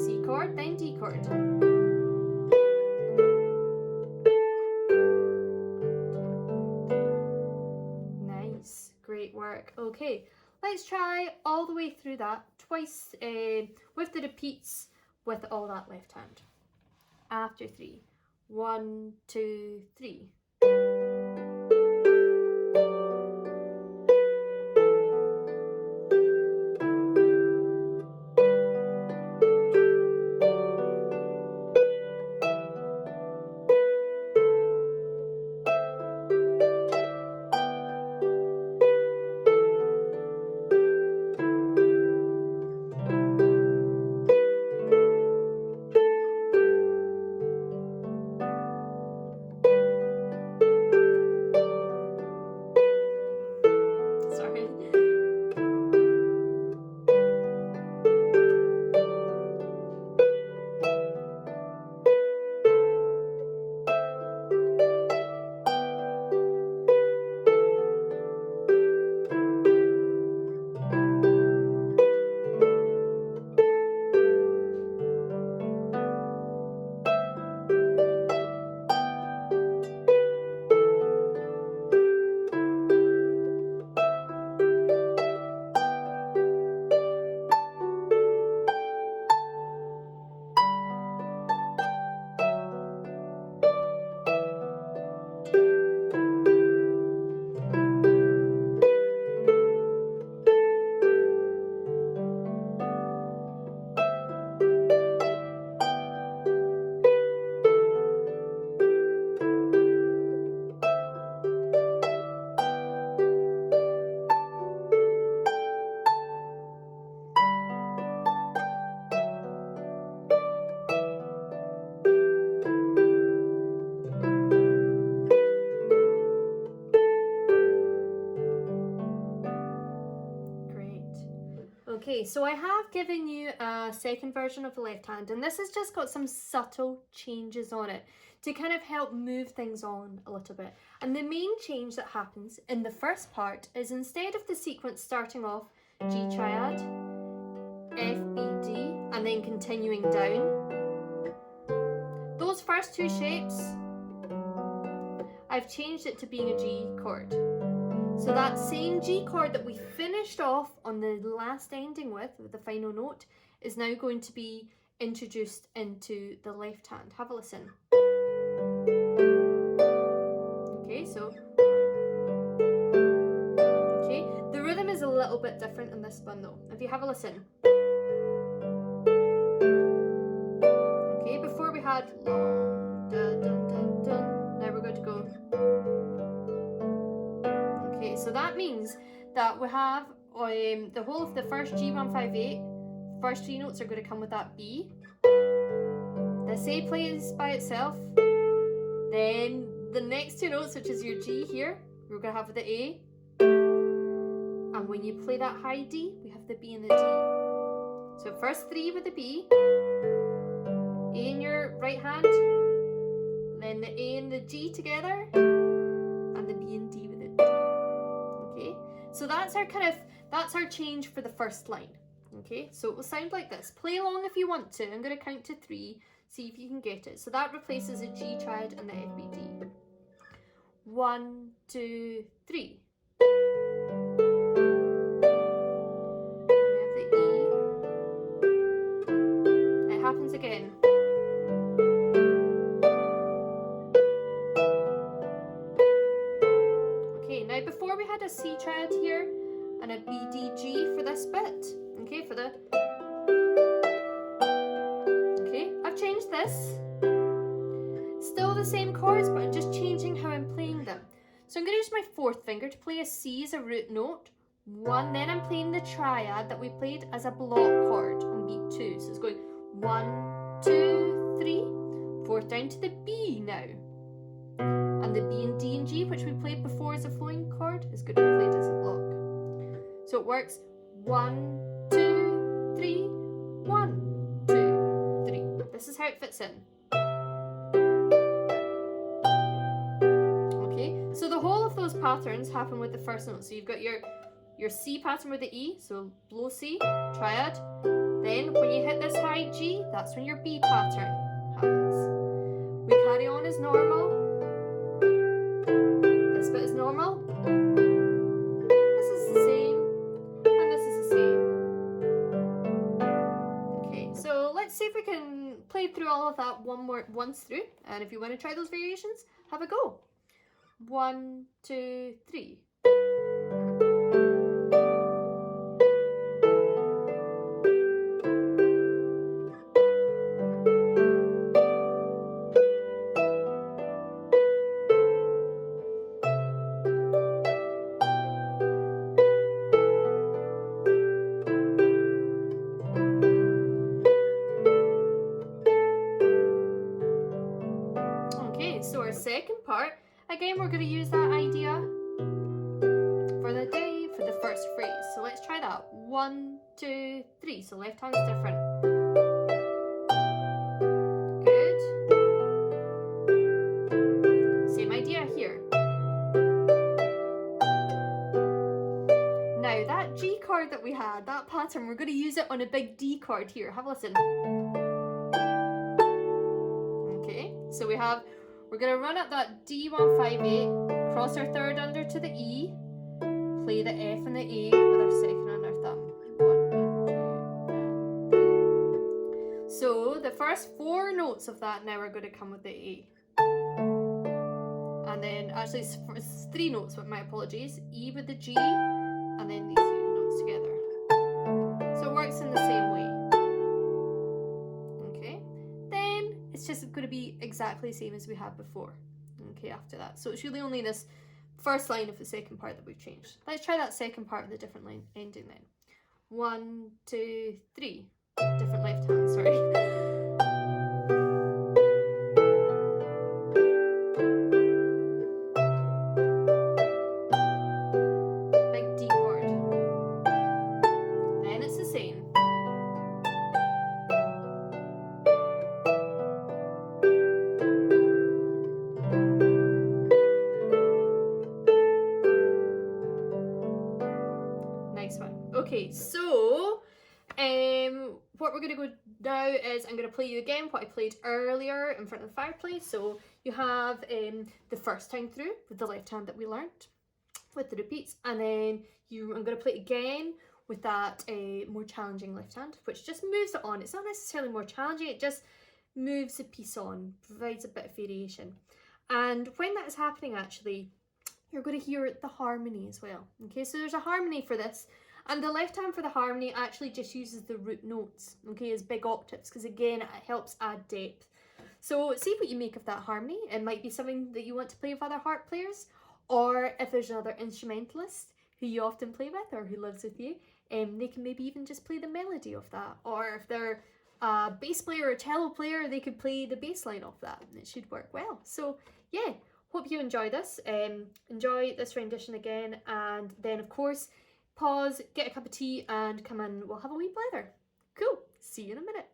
C chord, then D chord. Nice, great work. Okay, let's try all the way through that twice with the repeats with all that left hand. After 3. 1, 2, 3. so I have given you a second version of the left hand, and this has just got some subtle changes on it to kind of help move things on a little bit. And the main change that happens in the first part is instead of the sequence starting off G triad, F, B, D, and then continuing down, those first two shapes, I've changed it to being a G chord. So that same G chord that we finished off on the last ending with the final note, is now going to be introduced into the left hand. Have a listen. Okay, so, okay, the rhythm is a little bit different in this one though. If you have a listen. Okay, before we had long, dun, dun, dun, dun. Now we're going to go. Okay, so that means that we have the whole of the first G158, first three notes are going to come with that B. This A plays by itself. Then the next two notes, which is your G here, we're going to have the A. And when you play that high D, we have the B and the D. So first three with the B, A in your right hand, then the A and the G together, and the B and D with it. Okay, so that's our change for the first line. Okay, so it will sound like this. Play along if you want to. I'm going to count to 3, see if you can get it. So that replaces a G triad and the F, B, D. 1, 2, 3. And we have the E. It happens again. Okay, now before we had a C triad here and a B, D, G for this bit. Okay, for the... Okay, I've changed this. Still the same chords, but I'm just changing how I'm playing them. So I'm going to use my fourth finger to play a C as a root note. 1, then I'm playing the triad that we played as a block chord on beat 2. So it's going 1, 2, 3, 4th down to the B now. And the B and D and G, which we played before as a flowing chord, is going to be played as a block. So it works 1, 2, 3, 1, 2, 3. This is how it fits in. Okay, so the whole of those patterns happen with the first note. So you've got your C pattern with the E, so blow C, triad. Then when you hit this high G, that's when your B pattern happens. We carry on as normal. This bit is normal. This is the same. And this is the same. Okay, so let's see if we can play through all of that once through. And if you want to try those variations, have a go. 1, 2, 3. Okay, so our second part, again, we're going to use that idea for the day, for the first phrase. So let's try that. 1, 2, 3. So left hand's different. Good. Same idea here. Now that G chord that we had, that pattern, we're going to use it on a big D chord here. Have a listen. Okay, so we're going to run up that D158, cross our third under to the E, play the F and the A with our second and our thumb. 1, 2, 3. So the first 4 notes of that now are going to come with the A. And then, actually, it's 3 notes, but my apologies. E with the G, and then these 2 notes together. So it works in the same way. Okay, then it's just going to be exactly the same as we had before. Okay, after that. So it's really only this first line of the second part that we've changed. Let's try that second part with a different line ending then. 1, 2, 3. Different left hand, sorry. Big D chord. Then it's the same. what we're going to go now is I'm going to play you again what I played earlier in front of the fireplace. So you have the first time through with the left hand that we learnt with the repeats, and then I'm going to play it again with that more challenging left hand, which just moves it on. It's not necessarily more challenging, it just moves the piece on, provides a bit of variation. And when that is happening, actually, you're going to hear the harmony as well. Okay, so there's a harmony for this. And the left hand for the harmony actually just uses the root notes, okay, as big octaves, because again, it helps add depth. So see what you make of that harmony. It might be something that you want to play with other harp players, or if there's another instrumentalist who you often play with or who lives with you, they can maybe even just play the melody of that. Or if they're a bass player or a cello player, they could play the bass line of that, and it should work well. So yeah, hope you enjoy this. Enjoy this rendition again, and then of course, pause, get a cup of tea, and come in. We'll have a wee blather. Cool. See you in a minute.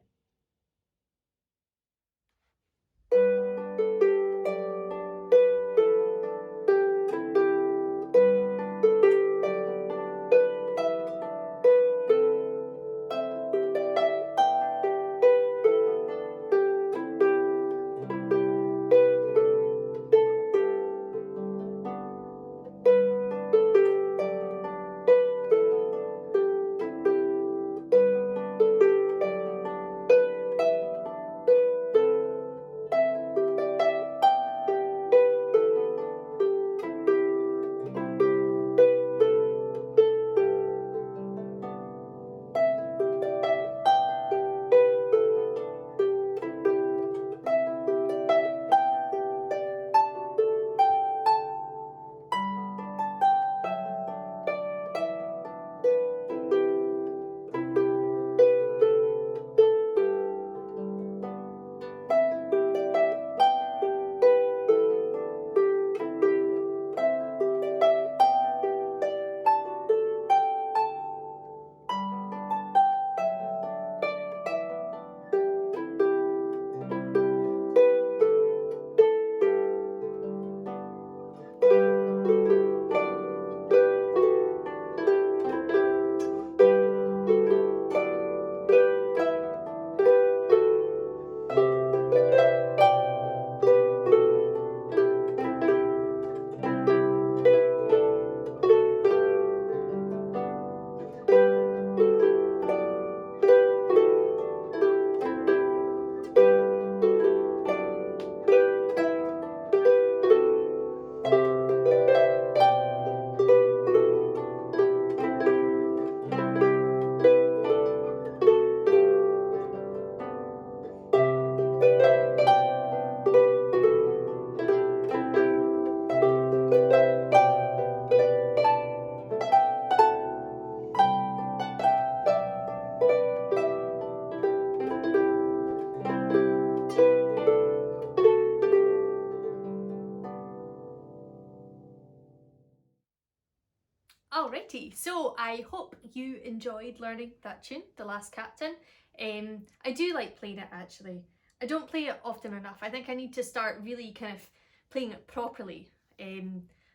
Alrighty, so I hope you enjoyed learning that tune, The Last Captain. I do like playing it actually. I don't play it often enough. I think I need to start really kind of playing it properly.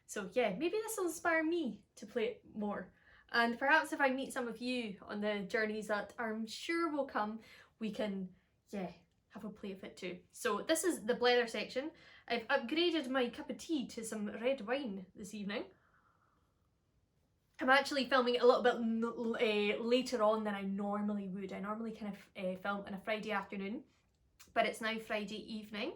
So yeah, maybe this will inspire me to play it more. And perhaps if I meet some of you on the journeys that I'm sure will come, we can, yeah, have a play of it too. So this is the blether section. I've upgraded my cup of tea to some red wine this evening. I'm actually filming it a little bit later on than I normally would. I normally kind of film on a Friday afternoon, but it's now Friday evening.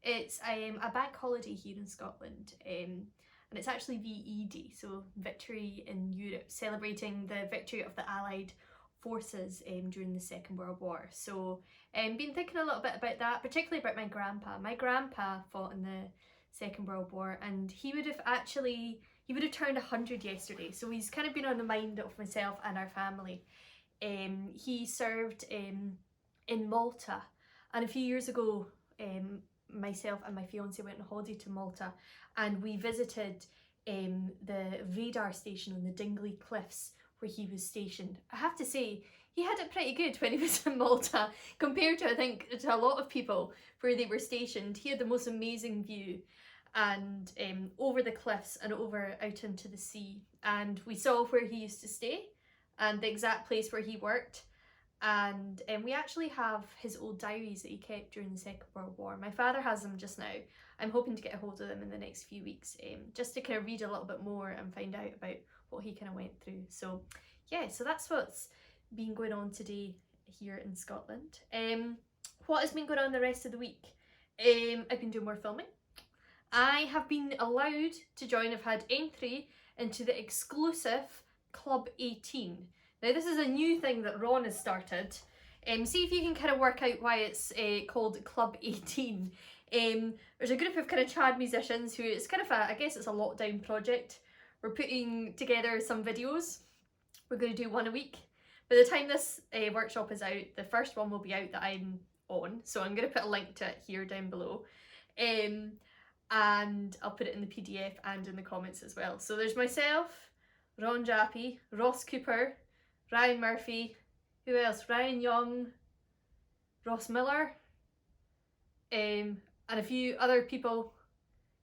It's a bank holiday here in Scotland, and it's actually VE Day, so Victory in Europe, celebrating the victory of the Allied forces during the Second World War. So been thinking a little bit about that, particularly about my grandpa. My grandpa fought in the Second World War, and he would have turned 100 yesterday, so he's kind of been on the mind of myself and our family. He served in Malta, and a few years ago myself and my fiance went on holiday to Malta, and we visited the radar station on the Dingley Cliffs where he was stationed. I have to say, he had it pretty good when he was in Malta compared to, I think, to a lot of people where they were stationed. He had the most amazing view, and over the cliffs and over out into the sea, and we saw where he used to stay and the exact place where he worked, and we actually have his old diaries that he kept during the Second World War. My father has them just now. I'm hoping to get a hold of them in the next few weeks, just to kind of read a little bit more and find out about what he kind of went through. So yeah, so that's what's been going on today here in Scotland. What has been going on the rest of the week? I've been doing more filming. I have been allowed to join, I've had entry into the exclusive Club 18. Now this is a new thing that Ron has started. See if you can kind of work out why it's called Club 18. There's a group of kind of trad musicians who, it's kind of I guess it's a lockdown project. We're putting together some videos. We're going to do one a week. By the time this workshop is out, the first one will be out that I'm on. So I'm going to put a link to it here down below. And I'll put it in the PDF and in the comments as well. So there's myself, Ron Jappy, Ross Cooper, Ryan Murphy, who else? Ryan Young, Ross Miller, and a few other people.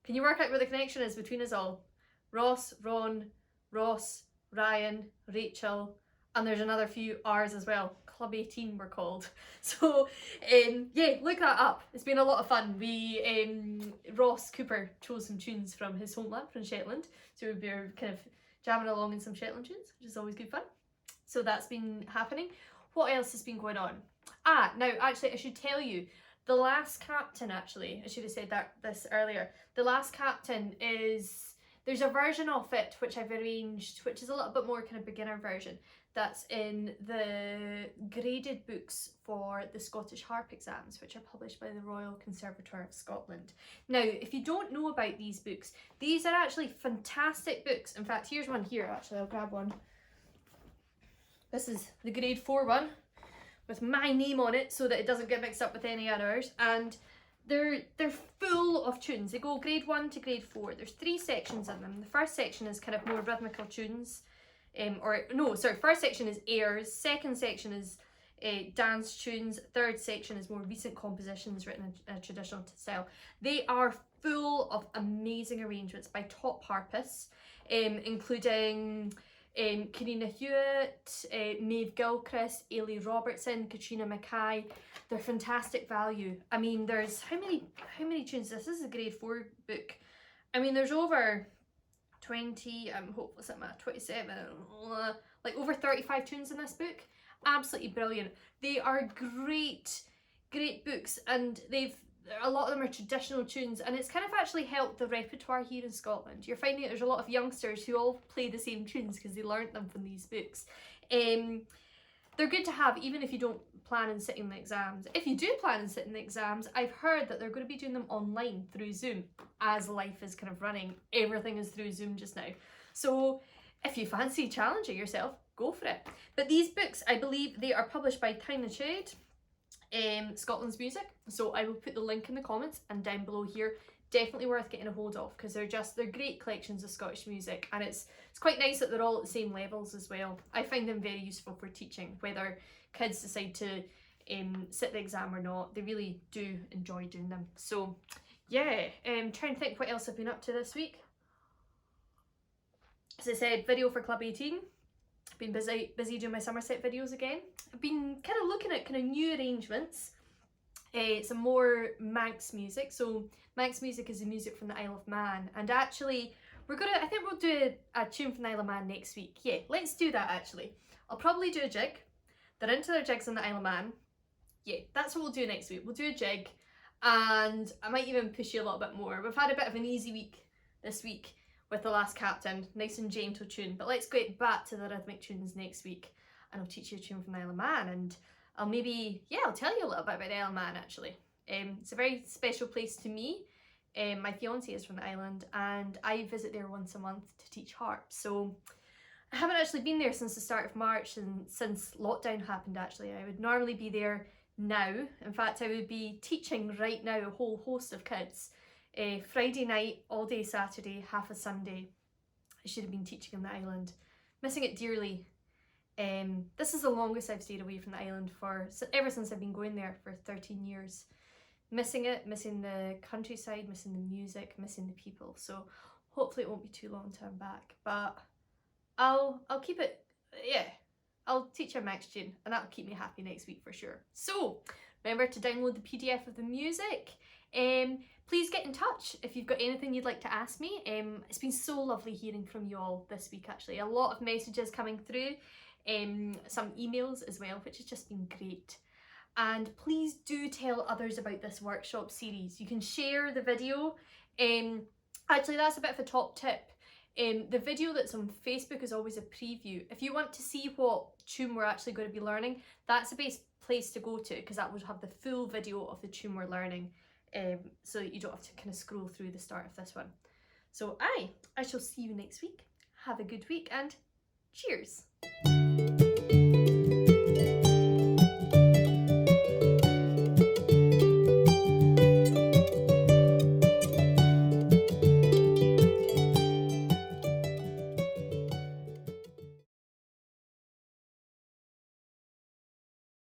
Can you work out what the connection is between us all? Ross, Ron, Ross, Ryan, Rachel, and there's another few R's as well. Club 18 we're called. So yeah, look that up. It's been a lot of fun. Ross Cooper chose some tunes from his homeland, from Shetland. So we've been kind of jamming along in some Shetland tunes, which is always good fun. So that's been happening. What else has been going on? Now actually I should tell you, the last captain, actually, I should have said this earlier. The last captain is, there's a version of it which I've arranged, which is a little bit more kind of beginner version, that's in the graded books for the Scottish Harp exams, which are published by the Royal Conservatoire of Scotland. Now, if you don't know about these books, these are actually fantastic books. In fact, here's one here, actually, I'll grab one. This is the grade 4 one, with my name on it so that it doesn't get mixed up with any others, and they're full of tunes. They go grade 1 to grade 4. There's 3 sections in them. The first section is kind of more rhythmical tunes, first section is airs, second section is dance tunes, third section is more recent compositions written in a traditional style. They are full of amazing arrangements by top harpists, including Karina Hewitt, Maeve Gilchrist, Ailey Robertson, Katrina Mackay. They're fantastic value. I mean, there's how many tunes? This is a grade 4 book. I mean, there's over 20, I'm hopeless at math, 27, like over 35 tunes in this book. Absolutely brilliant. They are great books, and a lot of them are traditional tunes, and it's kind of actually helped the repertoire here in Scotland. You're finding that there's a lot of youngsters who all play the same tunes because they learnt them from these books. They're good to have even if you don't plan on sitting the exams. If you do plan on sitting the exams, I've heard that they're going to be doing them online through Zoom. As life is kind of running, everything is through Zoom just now. So if you fancy challenging yourself, go for it. But these books, I believe they are published by Tyne Scotland's Music. So I will put the link in the comments and down below here. Definitely worth getting a hold of, because they're great collections of Scottish music, and it's quite nice that they're all at the same levels as well. I find them very useful for teaching, whether kids decide to sit the exam or not. They really do enjoy doing them. So yeah, trying to think what else I've been up to this week. As I said, video for Club 18. I've been busy doing my Somerset videos again. I've been kind of looking at kind of new arrangements. Some more Manx music. So Manx music is the music from the Isle of Man, and actually I think we'll do a tune from the Isle of Man next week. Yeah, let's do that actually. I'll probably do a jig. They're into their jigs on the Isle of Man. Yeah, that's what we'll do next week. We'll do a jig, and I might even push you a little bit more. We've had a bit of an easy week this week with the last captain, nice and gentle tune, but let's get back to the rhythmic tunes next week, and I'll teach you a tune from the Isle of Man, and I'll tell you a little bit about the Isle of Man actually. It's a very special place to me. My fiance is from the island, and I visit there once a month to teach harp. So I haven't actually been there since the start of March, and since lockdown happened actually. I would normally be there now. In fact, I would be teaching right now a whole host of kids. Friday night, all day Saturday, half a Sunday. I should have been teaching on the island. Missing it dearly. This is the longest I've stayed away from the island ever since I've been going there for 13 years. Missing it, missing the countryside, missing the music, missing the people. So hopefully it won't be too long till I'm back. But I'll keep it, yeah, I'll teach a Max tune and that'll keep me happy next week for sure. So remember to download the PDF of the music. Please get in touch if you've got anything you'd like to ask me. It's been so lovely hearing from you all this week actually. A lot of messages coming through, some emails as well, which has just been great. And please do tell others about this workshop series. You can share the video. Actually, that's a bit of a top tip. The video that's on Facebook is always a preview. If you want to see what tune we're actually going to be learning, that's the best place to go to, because that would have the full video of the tune we're learning, so that you don't have to kind of scroll through the start of this one. So I shall see you next week. Have a good week and cheers!